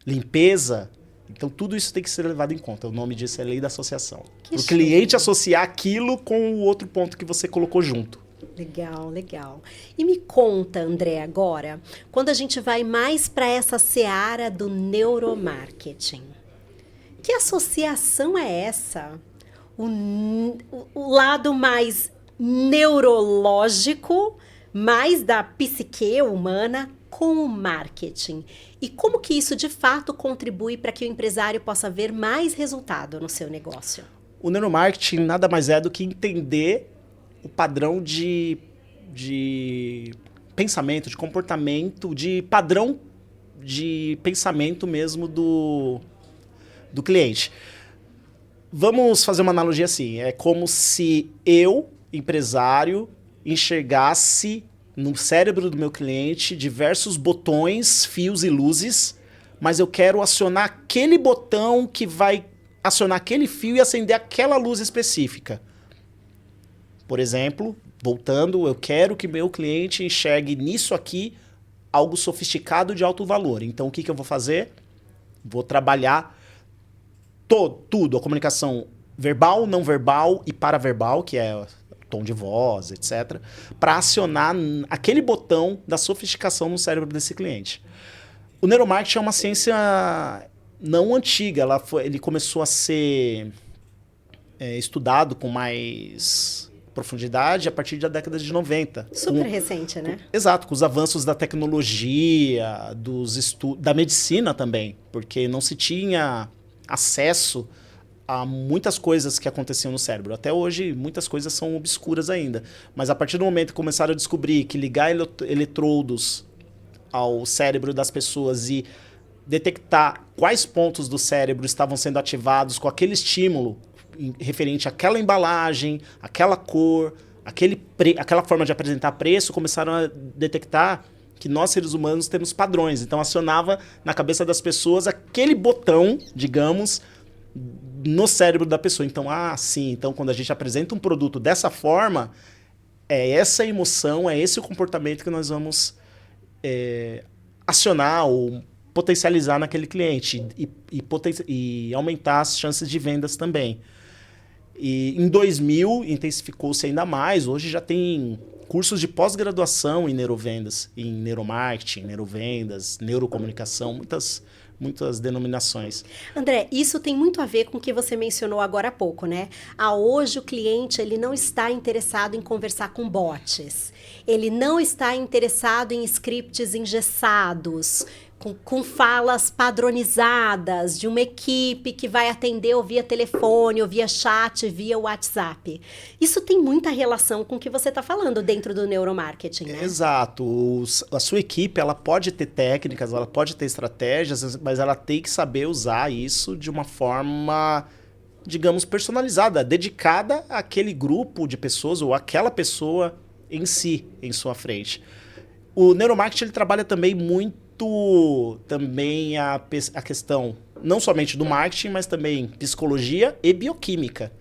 B: limpeza. Então, tudo isso tem que ser levado em conta. O nome disso é lei da associação. O cliente associar aquilo com o outro ponto que você colocou junto.
A: Legal, legal. E me conta, André, agora, quando a gente vai mais para essa seara do neuromarketing, que associação é essa? O lado mais neurológico, mais da psique humana, com o marketing. E como que isso, de fato, contribui para que o empresário possa ver mais resultado no seu negócio?
B: O neuromarketing nada mais é do que entender o padrão de pensamento, de comportamento, de padrão de pensamento mesmo do cliente. Vamos fazer uma analogia assim. É como se eu, empresário, enxergasse no cérebro do meu cliente diversos botões, fios e luzes, mas eu quero acionar aquele botão que vai acionar aquele fio e acender aquela luz específica. Por exemplo, voltando, eu quero que meu cliente enxergue nisso aqui algo sofisticado de alto valor. Então, o que eu vou fazer? Vou trabalhar tudo, a comunicação verbal, não verbal e paraverbal, que é tom de voz, etc., para acionar aquele botão da sofisticação no cérebro desse cliente. O neuromarketing é uma ciência não antiga, ele começou a ser estudado com mais profundidade a partir da década de 90.
A: Super recente, né?
B: Exato, com os avanços da tecnologia, da medicina também, porque não se tinha acesso a muitas coisas que aconteciam no cérebro. Até hoje, muitas coisas são obscuras ainda. Mas a partir do momento que começaram a descobrir que ligar eletrodos ao cérebro das pessoas e detectar quais pontos do cérebro estavam sendo ativados com aquele estímulo referente àquela embalagem, aquela cor, aquela forma de apresentar preço, começaram a detectar que nós, seres humanos, temos padrões. Então, acionava na cabeça das pessoas aquele botão, digamos, no cérebro da pessoa. Então, sim. Então, quando a gente apresenta um produto dessa forma, é essa emoção, é esse o comportamento que nós vamos acionar ou potencializar naquele cliente e aumentar as chances de vendas também. E em 2000 intensificou-se ainda mais. Hoje já tem cursos de pós-graduação em neurovendas, em neuromarketing, neurovendas, neurocomunicação, muitas denominações.
A: André, isso tem muito a ver com o que você mencionou agora há pouco, né? Hoje o cliente ele não está interessado em conversar com bots. Ele não está interessado em scripts engessados, com falas padronizadas de uma equipe que vai atender ou via telefone, ou via chat, via WhatsApp. Isso tem muita relação com o que você está falando dentro do neuromarketing, né?
B: Exato. A sua equipe ela pode ter técnicas, ela pode ter estratégias, mas ela tem que saber usar isso de uma forma, digamos, personalizada, dedicada àquele grupo de pessoas ou àquela pessoa em si, em sua frente. O neuromarketing ele trabalha também muito também a questão não somente do marketing, mas também psicologia e bioquímica.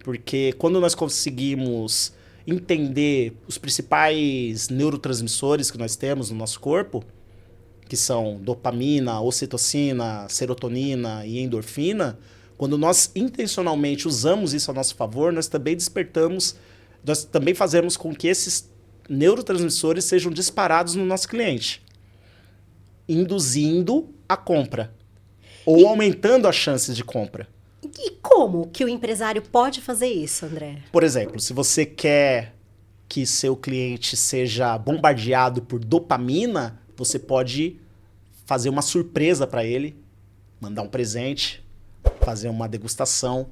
B: Porque quando nós conseguimos entender os principais neurotransmissores que nós temos no nosso corpo, que são dopamina, ocitocina, serotonina e endorfina, quando nós intencionalmente usamos isso a nosso favor, nós também fazemos com que esses neurotransmissores sejam disparados no nosso cliente, induzindo a compra ou aumentando as chances de compra.
A: E como que o empresário pode fazer isso, André?
B: Por exemplo, se você quer que seu cliente seja bombardeado por dopamina, você pode fazer uma surpresa para ele, mandar um presente, fazer uma degustação,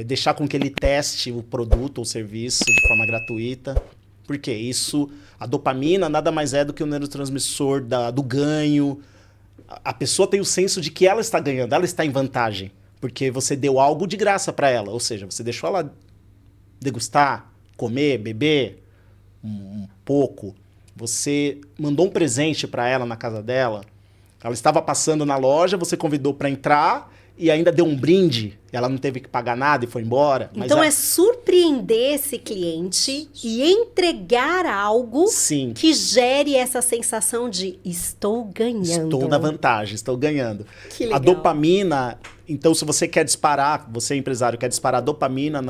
B: deixar com que ele teste o produto ou serviço de forma gratuita. Porque a dopamina nada mais é do que o neurotransmissor do ganho. A pessoa tem o senso de que ela está ganhando, ela está em vantagem. Porque você deu algo de graça para ela. Ou seja, você deixou ela degustar, comer, beber um pouco. Você mandou um presente para ela na casa dela. Ela estava passando na loja, você convidou para entrar e ainda deu um brinde. Ela não teve que pagar nada e foi embora.
A: Então é surpreender esse cliente e entregar algo
B: Sim,
A: que gere essa sensação de estou ganhando.
B: estou na vantagem, estou ganhando.
A: Que legal.
B: A dopamina, então se você quer disparar, você empresário quer disparar dopamina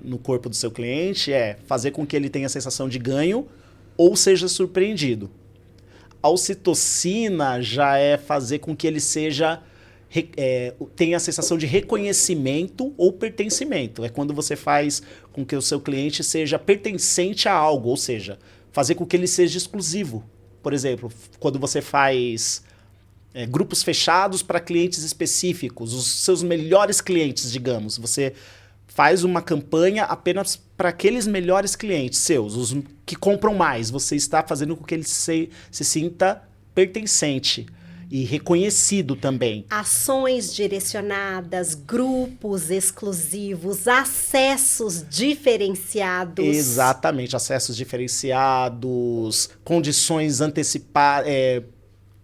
B: no corpo do seu cliente, é fazer com que ele tenha a sensação de ganho ou seja surpreendido. A ocitocina já é fazer com que ele tenha a sensação de reconhecimento ou pertencimento. É quando você faz com que o seu cliente seja pertencente a algo, ou seja, fazer com que ele seja exclusivo. Por exemplo, quando você faz grupos fechados para clientes específicos, os seus melhores clientes, digamos. Você faz uma campanha apenas para aqueles melhores clientes seus, os que compram mais. Você está fazendo com que ele se sinta pertencente e reconhecido também.
A: Ações direcionadas, grupos exclusivos, acessos diferenciados.
B: Exatamente, acessos diferenciados, condições antecipadas,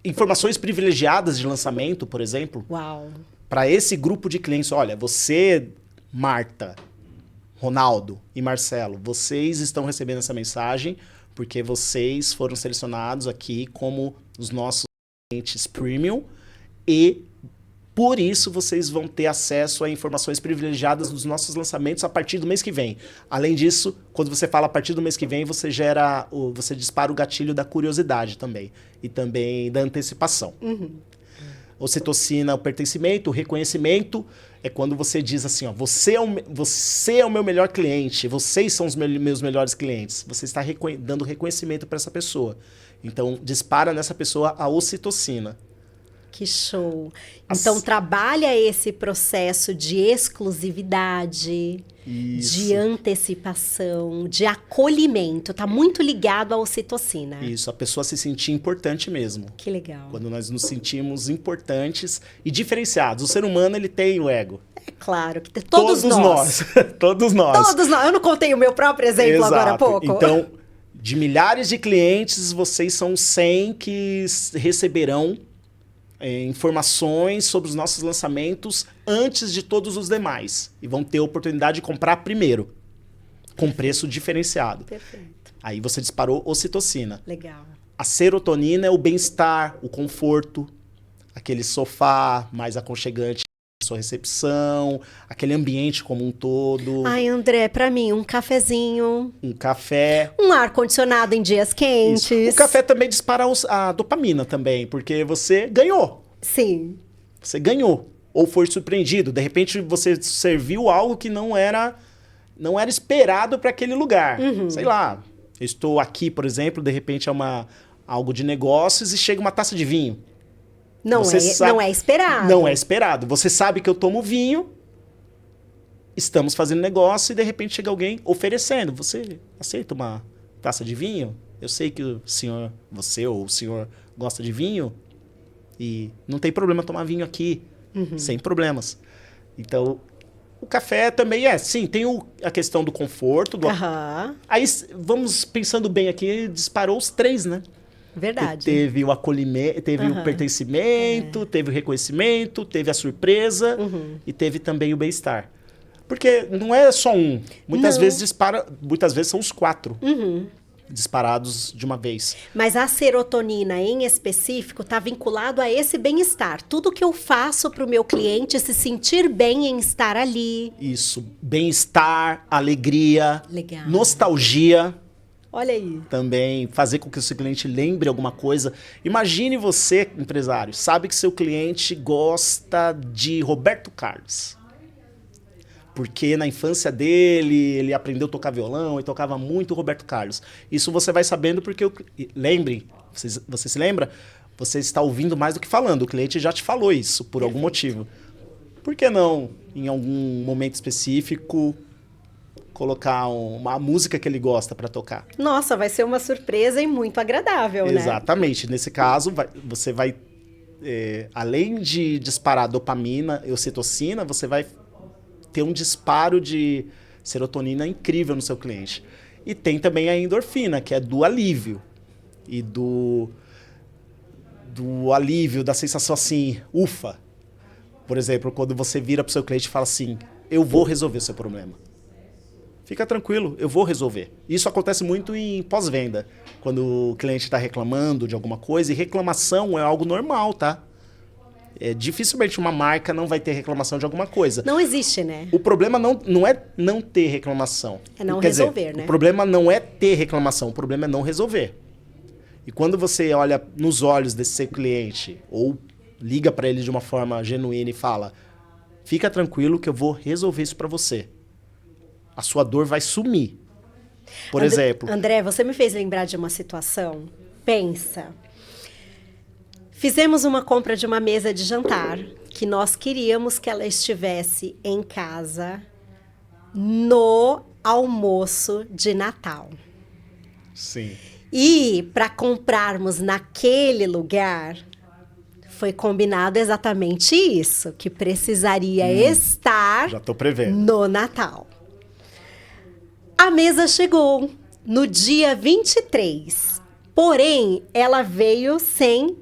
B: informações privilegiadas de lançamento, por exemplo.
A: Uau!
B: Para esse grupo de clientes, olha, você, Marta, Ronaldo e Marcelo, vocês estão recebendo essa mensagem porque vocês foram selecionados aqui como os nossos clientes premium e por isso vocês vão ter acesso a informações privilegiadas dos nossos lançamentos a partir do mês que vem. Além disso, quando você fala a partir do mês que vem, você dispara o gatilho da curiosidade também e também da antecipação.
A: Uhum.
B: Ocitocina, o pertencimento, o reconhecimento é quando você diz assim, ó, você é o meu melhor cliente, vocês são os meus melhores clientes. Você está dando reconhecimento para essa pessoa. Então, dispara nessa pessoa a ocitocina.
A: Que show. Então, trabalha esse processo de exclusividade, de antecipação, de acolhimento. Tá muito ligado à ocitocina.
B: Isso, a pessoa se sentir importante mesmo.
A: Que legal.
B: Quando nós nos sentimos importantes e diferenciados. O ser humano, ele tem o ego.
A: É claro que todos nós.
B: Todos nós.
A: Todos nós. Eu não contei o meu próprio exemplo agora há pouco.
B: Então, de milhares de clientes, vocês são 100 que receberão informações sobre os nossos lançamentos antes de todos os demais. E vão ter a oportunidade de comprar primeiro, com preço diferenciado.
A: Perfeito.
B: Aí você disparou ocitocina.
A: Legal.
B: A serotonina é o bem-estar, o conforto, aquele sofá mais aconchegante, sua recepção, aquele ambiente como um todo.
A: Ai, André, pra mim, um cafezinho.
B: Um café.
A: Um ar-condicionado em dias quentes.
B: Isso. O café também dispara a dopamina também, porque você ganhou.
A: Sim.
B: Você ganhou. Ou foi surpreendido. De repente, você serviu algo que não era esperado para aquele lugar. Sei lá, eu estou aqui, por exemplo, de repente é algo de negócios e chega uma taça de vinho.
A: Não é esperado.
B: Não é esperado. Você sabe que eu tomo vinho, estamos fazendo negócio e de repente chega alguém oferecendo. Você aceita uma taça de vinho? Eu sei que você ou o senhor gosta de vinho e não tem problema tomar vinho aqui, sem problemas. Então, o café também sim, tem a questão do conforto. Aí, vamos pensando bem aqui, disparou os 3, né?
A: Verdade.
B: Teve o acolhimento, teve o pertencimento, teve o reconhecimento, teve a surpresa e teve também o bem-estar. Porque não é só um. Muitas vezes são os 4 disparados de uma vez.
A: Mas a serotonina em específico está vinculado a esse bem-estar. Tudo que eu faço para o meu cliente se sentir bem em estar ali.
B: Isso. Bem-estar, alegria,
A: legal,
B: nostalgia.
A: Olha aí.
B: Também fazer com que o seu cliente lembre alguma coisa. Imagine você, empresário, sabe que seu cliente gosta de Roberto Carlos. Porque na infância dele, ele aprendeu a tocar violão e tocava muito Roberto Carlos. Isso você vai sabendo porque, lembre, você se lembra? Você está ouvindo mais do que falando. O cliente já te falou isso por algum motivo. Por que não, em algum momento específico, colocar uma música que ele gosta para tocar?
A: Nossa, vai ser uma surpresa e muito agradável, né?
B: Exatamente. Nesse caso, você vai, além de disparar dopamina e ocitocina, você vai ter um disparo de serotonina incrível no seu cliente. E tem também a endorfina, que é do alívio. E do alívio, da sensação assim, ufa. Por exemplo, quando você vira para o seu cliente e fala assim, eu vou resolver o seu problema. Fica tranquilo, eu vou resolver. Isso acontece muito em pós-venda, quando o cliente está reclamando de alguma coisa, e reclamação é algo normal, tá? Dificilmente uma marca não vai ter reclamação de alguma coisa.
A: Não existe, né?
B: O problema não é não ter reclamação.
A: É não
B: Quer
A: resolver,
B: dizer,
A: né?
B: O problema não é ter reclamação, o problema é não resolver. E quando você olha nos olhos desse seu cliente, ou liga para ele de uma forma genuína e fala, fica tranquilo que eu vou resolver isso para você. A sua dor vai sumir. Por exemplo...
A: André, você me fez lembrar de uma situação. Pensa. Fizemos uma compra de uma mesa de jantar, que nós queríamos que ela estivesse em casa no almoço de Natal.
B: Sim.
A: E para comprarmos naquele lugar, foi combinado exatamente isso, que precisaria estar
B: já tô prevendo.
A: No Natal. A mesa chegou no dia 23, porém, ela veio sem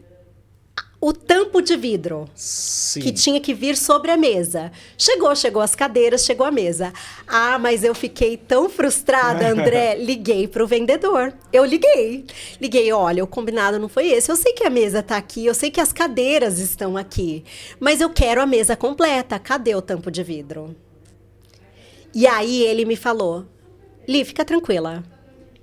A: o tampo de vidro.
B: Sim.
A: Que tinha que vir sobre a mesa. Chegou as cadeiras, chegou a mesa. Ah, mas eu fiquei tão frustrada, André. Liguei pro vendedor. Eu liguei, olha, o combinado não foi esse. Eu sei que a mesa tá aqui, eu sei que as cadeiras estão aqui, mas eu quero a mesa completa. Cadê o tampo de vidro? E aí ele me falou, Li, fica tranquila.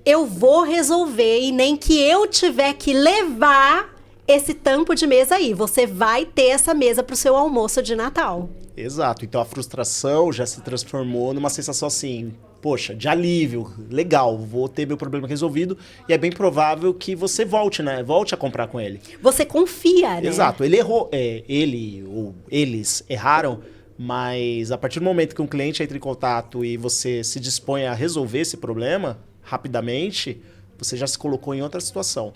A: Eu vou resolver e nem que eu tiver que levar esse tampo de mesa aí. Você vai ter essa mesa pro seu almoço de Natal.
B: Exato. Então a frustração já se transformou numa sensação assim, poxa, de alívio, legal, vou ter meu problema resolvido, e é bem provável que você volte, né? Volte a comprar com ele.
A: Você confia, né?
B: Exato, ele errou, ele ou eles erraram, mas a partir do momento que um cliente entra em contato e você se dispõe a resolver esse problema rapidamente, você já se colocou em outra situação.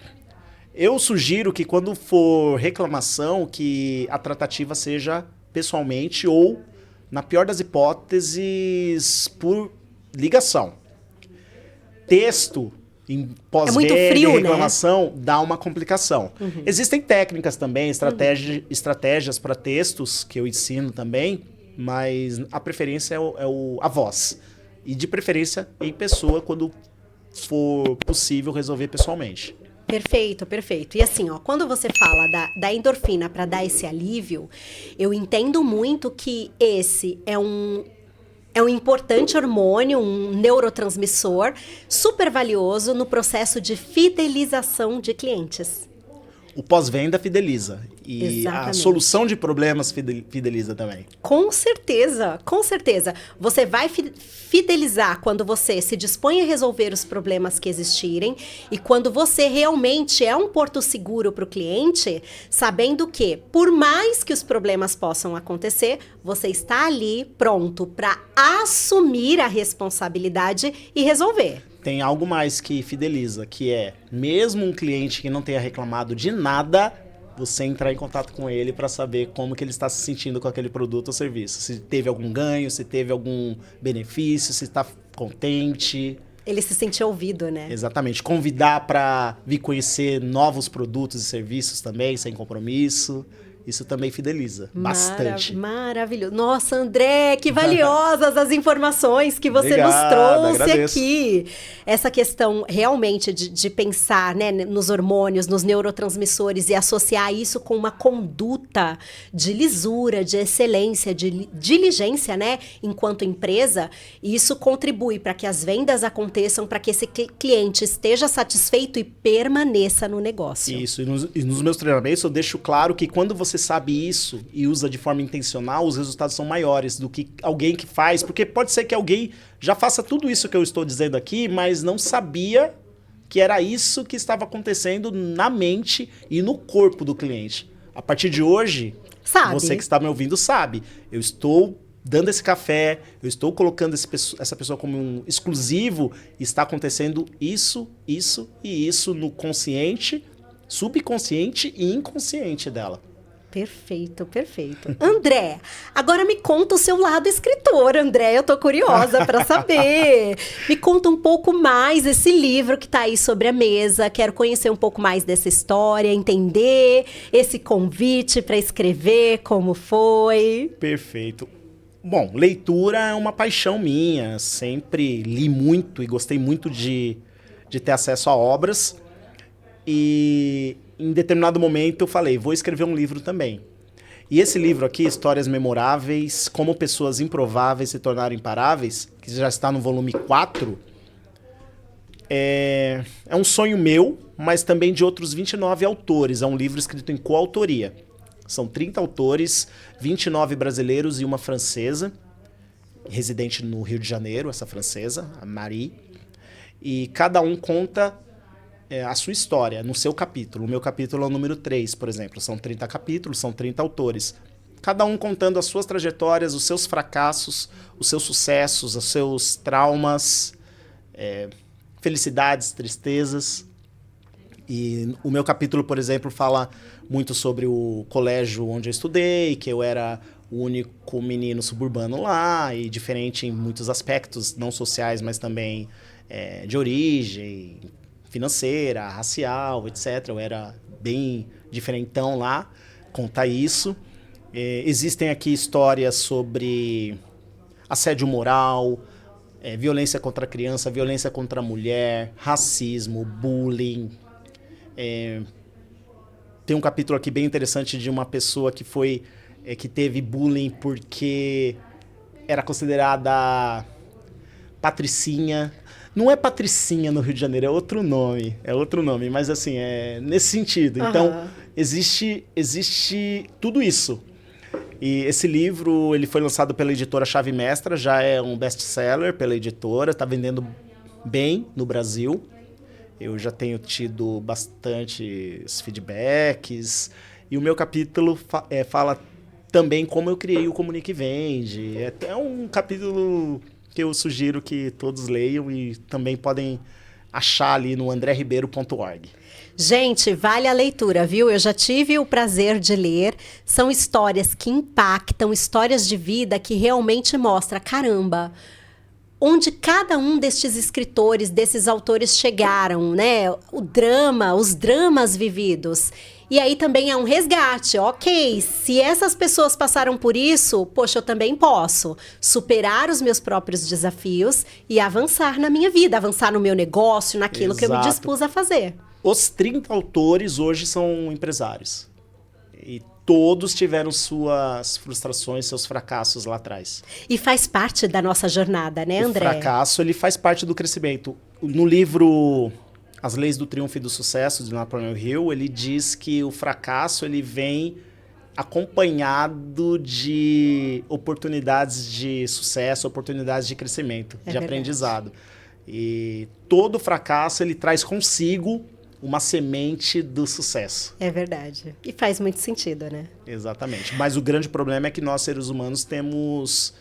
B: Eu sugiro que quando for reclamação, que a tratativa seja pessoalmente ou, na pior das hipóteses, por ligação. Texto em pós-venda e reclamação, né? Dá uma complicação. Existem técnicas também, estratégias para textos que eu ensino também, mas a preferência é a voz. E de preferência em pessoa, quando for possível resolver pessoalmente.
A: Perfeito, perfeito. E assim, ó, quando você fala da endorfina para dar esse alívio, eu entendo muito que esse é um importante hormônio, um neurotransmissor super valioso no processo de fidelização de clientes.
B: O pós-venda fideliza. E
A: Exatamente.
B: A solução de problemas fideliza também.
A: Com certeza, com certeza. Você vai fidelizar quando você se dispõe a resolver os problemas que existirem e quando você realmente é um porto seguro para o cliente, sabendo que, por mais que os problemas possam acontecer, você está ali pronto para assumir a responsabilidade e resolver.
B: Tem algo mais que fideliza, que é, mesmo um cliente que não tenha reclamado de nada, você entrar em contato com ele para saber como que ele está se sentindo com aquele produto ou serviço. Se teve algum ganho, se teve algum benefício, se está contente.
A: Ele se sentir ouvido, né?
B: Exatamente. Convidar para vir conhecer novos produtos e serviços também, sem compromisso. Isso também fideliza bastante.
A: Maravilhoso. Nossa, André, que valiosas as informações que você nos trouxe
B: agradeço.
A: Aqui. Essa questão realmente de pensar, né, nos hormônios, nos neurotransmissores e associar isso com uma conduta de lisura, de excelência, de diligência, né, enquanto empresa, isso contribui para que as vendas aconteçam, para que esse cliente esteja satisfeito e permaneça no negócio.
B: Isso. E nos meus treinamentos eu deixo claro que quando você sabe isso e usa de forma intencional, os resultados são maiores do que alguém que faz, porque pode ser que alguém já faça tudo isso que eu estou dizendo aqui, mas não sabia que era isso que estava acontecendo na mente e no corpo do cliente. A partir de hoje, você que está me ouvindo sabe, eu estou dando esse café, eu estou colocando essa pessoa como um exclusivo, está acontecendo isso, isso e isso no consciente, subconsciente e inconsciente dela.
A: Perfeito, perfeito. André, agora me conta o seu lado escritor, André. Eu tô curiosa para saber. Me conta um pouco mais esse livro que tá aí sobre a mesa. Quero conhecer um pouco mais dessa história, entender esse convite para escrever, como foi.
B: Perfeito. Bom, leitura é uma paixão minha. Sempre li muito e gostei muito de ter acesso a obras. E em determinado momento eu falei, vou escrever um livro também. E esse livro aqui, Histórias Memoráveis, Como Pessoas Improváveis Se Tornaram Imparáveis, que já está no volume 4, é um sonho meu, mas também de outros 29 autores. É um livro escrito em coautoria. São 30 autores, 29 brasileiros e uma francesa, residente no Rio de Janeiro, essa francesa, a Marie. E cada um conta a sua história no seu capítulo. O meu capítulo é o número 3, por exemplo. São 30 capítulos, são 30 autores. Cada um contando as suas trajetórias, os seus fracassos, os seus sucessos, os seus traumas, felicidades, tristezas. E o meu capítulo, por exemplo, fala muito sobre o colégio onde eu estudei, que eu era o único menino suburbano lá, e diferente em muitos aspectos, não sociais, mas também de origem, financeira, racial, etc. Eu era bem diferentão lá, conta isso. Existem aqui histórias sobre assédio moral, violência contra a criança, violência contra a mulher, racismo, bullying. Tem um capítulo aqui bem interessante de uma pessoa que teve bullying porque era considerada patricinha. Não é patricinha no Rio de Janeiro, é outro nome, mas assim, é nesse sentido. Então, existe tudo isso. E esse livro, ele foi lançado pela editora Chave Mestra, já é um best-seller pela editora, está vendendo bem no Brasil. Eu já tenho tido bastantes feedbacks. E o meu capítulo fala também como eu criei o Comunique Vende. É um capítulo que eu sugiro que todos leiam e também podem achar ali no andreribeiro.org.
A: Gente, vale a leitura, viu? Eu já tive o prazer de ler. São histórias que impactam, histórias de vida que realmente mostram, caramba, onde cada um destes escritores, desses autores chegaram, né? O drama, os dramas vividos. E aí também é um resgate. Ok, se essas pessoas passaram por isso, poxa, eu também posso superar os meus próprios desafios e avançar na minha vida, avançar no meu negócio, naquilo que eu me dispus a fazer.
B: Os 30 autores hoje são empresários. E todos tiveram suas frustrações, seus fracassos lá atrás.
A: E faz parte da nossa jornada, né, André?
B: O fracasso, ele faz parte do crescimento. No livro As Leis do Triunfo e do Sucesso, de Napoleon Hill, ele diz que o fracasso ele vem acompanhado de oportunidades de sucesso, oportunidades de crescimento, de aprendizado. E todo fracasso ele traz consigo uma semente do sucesso.
A: É verdade. E faz muito sentido, né?
B: Exatamente. Mas o grande problema é que nós, seres humanos, temos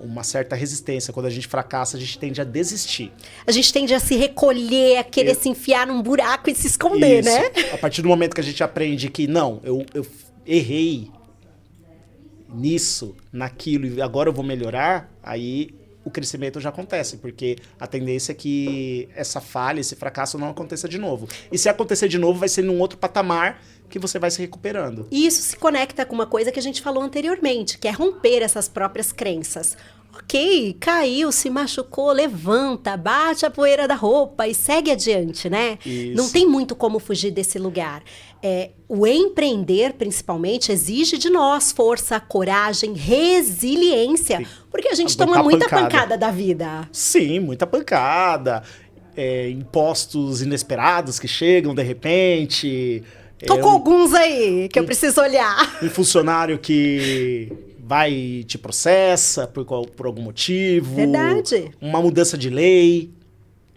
B: uma certa resistência. Quando a gente fracassa, a gente tende a desistir. A
A: gente tende a se recolher, a querer se enfiar num buraco e se esconder,
B: Isso.
A: né?
B: A partir do momento que a gente aprende que, não, eu errei nisso, naquilo, e agora eu vou melhorar, aí o crescimento já acontece, porque a tendência é que essa falha, esse fracasso não aconteça de novo. E se acontecer de novo, vai ser num outro patamar que você vai se recuperando.
A: E isso se conecta com uma coisa que a gente falou anteriormente, que é romper essas próprias crenças. Ok, caiu, se machucou, levanta, bate a poeira da roupa e segue adiante, né?
B: Isso.
A: Não tem muito como fugir desse lugar. O empreender, principalmente, exige de nós força, coragem, resiliência. Sim. Porque a gente toma muita pancada da vida.
B: Sim, muita pancada. Impostos inesperados que chegam de repente.
A: Tô com alguns aí que eu preciso olhar.
B: Um funcionário que vai te processa por algum motivo.
A: Verdade.
B: Uma mudança de lei.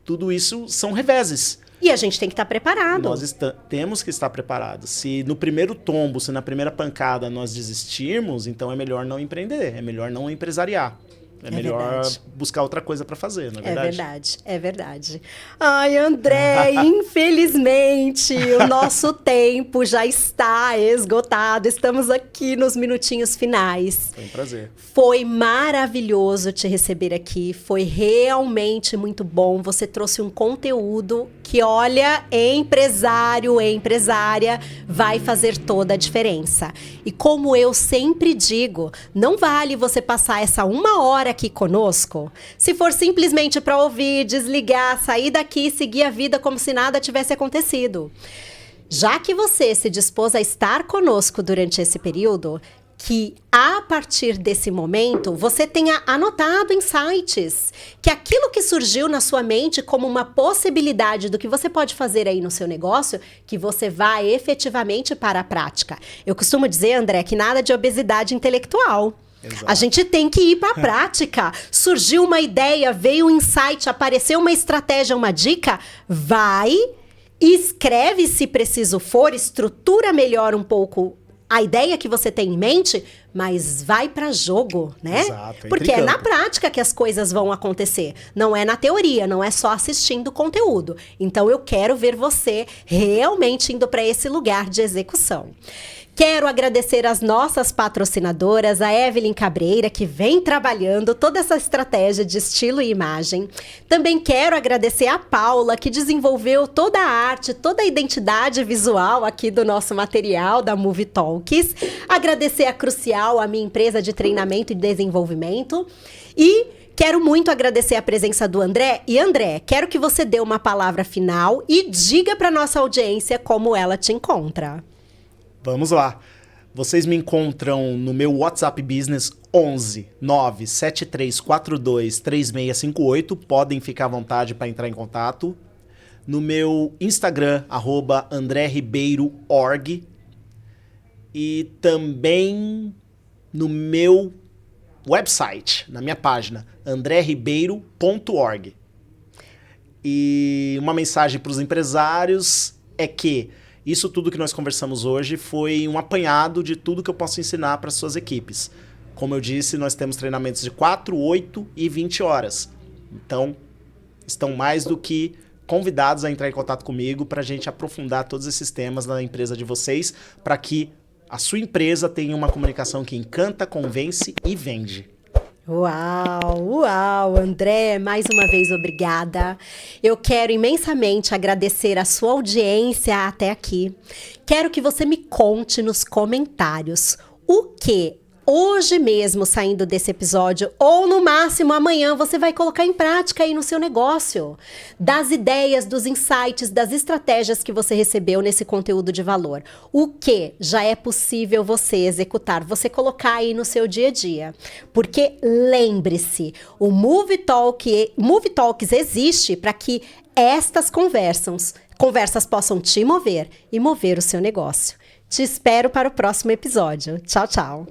B: Tudo isso são reveses.
A: E a gente tem que estar preparado.
B: Nós temos que estar preparados. Se no primeiro tombo, se na primeira pancada nós desistirmos, então é melhor não empreender, é melhor não empresariar. É melhor buscar outra coisa para fazer, não é verdade?
A: É verdade, é verdade. Ai, André, infelizmente o nosso tempo já está esgotado. Estamos aqui nos minutinhos finais.
B: Foi um prazer.
A: Foi maravilhoso te receber aqui. Foi realmente muito bom. Você trouxe um conteúdo que, olha, empresário, empresária, vai fazer toda a diferença. E como eu sempre digo, não vale você passar essa 1 hora aqui conosco, se for simplesmente para ouvir, desligar, sair daqui e seguir a vida como se nada tivesse acontecido. Já que você se dispôs a estar conosco durante esse período, que a partir desse momento você tenha anotado insights, que aquilo que surgiu na sua mente como uma possibilidade do que você pode fazer aí no seu negócio, que você vai efetivamente para a prática. Eu costumo dizer, André, que nada de obesidade intelectual. Exato. A gente tem que ir para a prática. Surgiu uma ideia, veio um insight, apareceu uma estratégia, uma dica, vai, escreve se preciso for, estrutura melhor um pouco a ideia que você tem em mente, mas vai para jogo, né?
B: Exato,
A: porque é na prática que as coisas vão acontecer. Não é na teoria, não é só assistindo conteúdo. Então eu quero ver você realmente indo para esse lugar de execução. Quero agradecer as nossas patrocinadoras, a Evelyn Cabreira, que vem trabalhando toda essa estratégia de estilo e imagem. Também quero agradecer a Paula, que desenvolveu toda a arte, toda a identidade visual aqui do nosso material, da Movie Talks. Agradecer a Crucial, a minha empresa de treinamento e desenvolvimento. E quero muito agradecer a presença do André. E André, quero que você dê uma palavra final e diga para nossa audiência como ela te encontra.
B: Vamos lá. Vocês me encontram no meu WhatsApp Business 11 97342 3658. Podem ficar à vontade para entrar em contato. No meu Instagram, @AndréRibeiro.org. e também no meu website, na minha página, andreribeiro.org. E uma mensagem para os empresários é que isso tudo que nós conversamos hoje foi um apanhado de tudo que eu posso ensinar para as suas equipes. Como eu disse, nós temos treinamentos de 4, 8 e 20 horas. Então, estão mais do que convidados a entrar em contato comigo para a gente aprofundar todos esses temas na empresa de vocês, para que a sua empresa tenha uma comunicação que encanta, convence e vende.
A: Uau, uau, André, mais uma vez obrigada. Eu quero imensamente agradecer a sua audiência até aqui. Quero que você me conte nos comentários o que hoje mesmo, saindo desse episódio, ou no máximo amanhã, você vai colocar em prática aí no seu negócio. Das ideias, dos insights, das estratégias que você recebeu nesse conteúdo de valor. O que já é possível você executar, você colocar aí no seu dia a dia. Porque lembre-se, o Movie Talks existe para que estas conversas possam te mover e mover o seu negócio. Te espero para o próximo episódio. Tchau, tchau.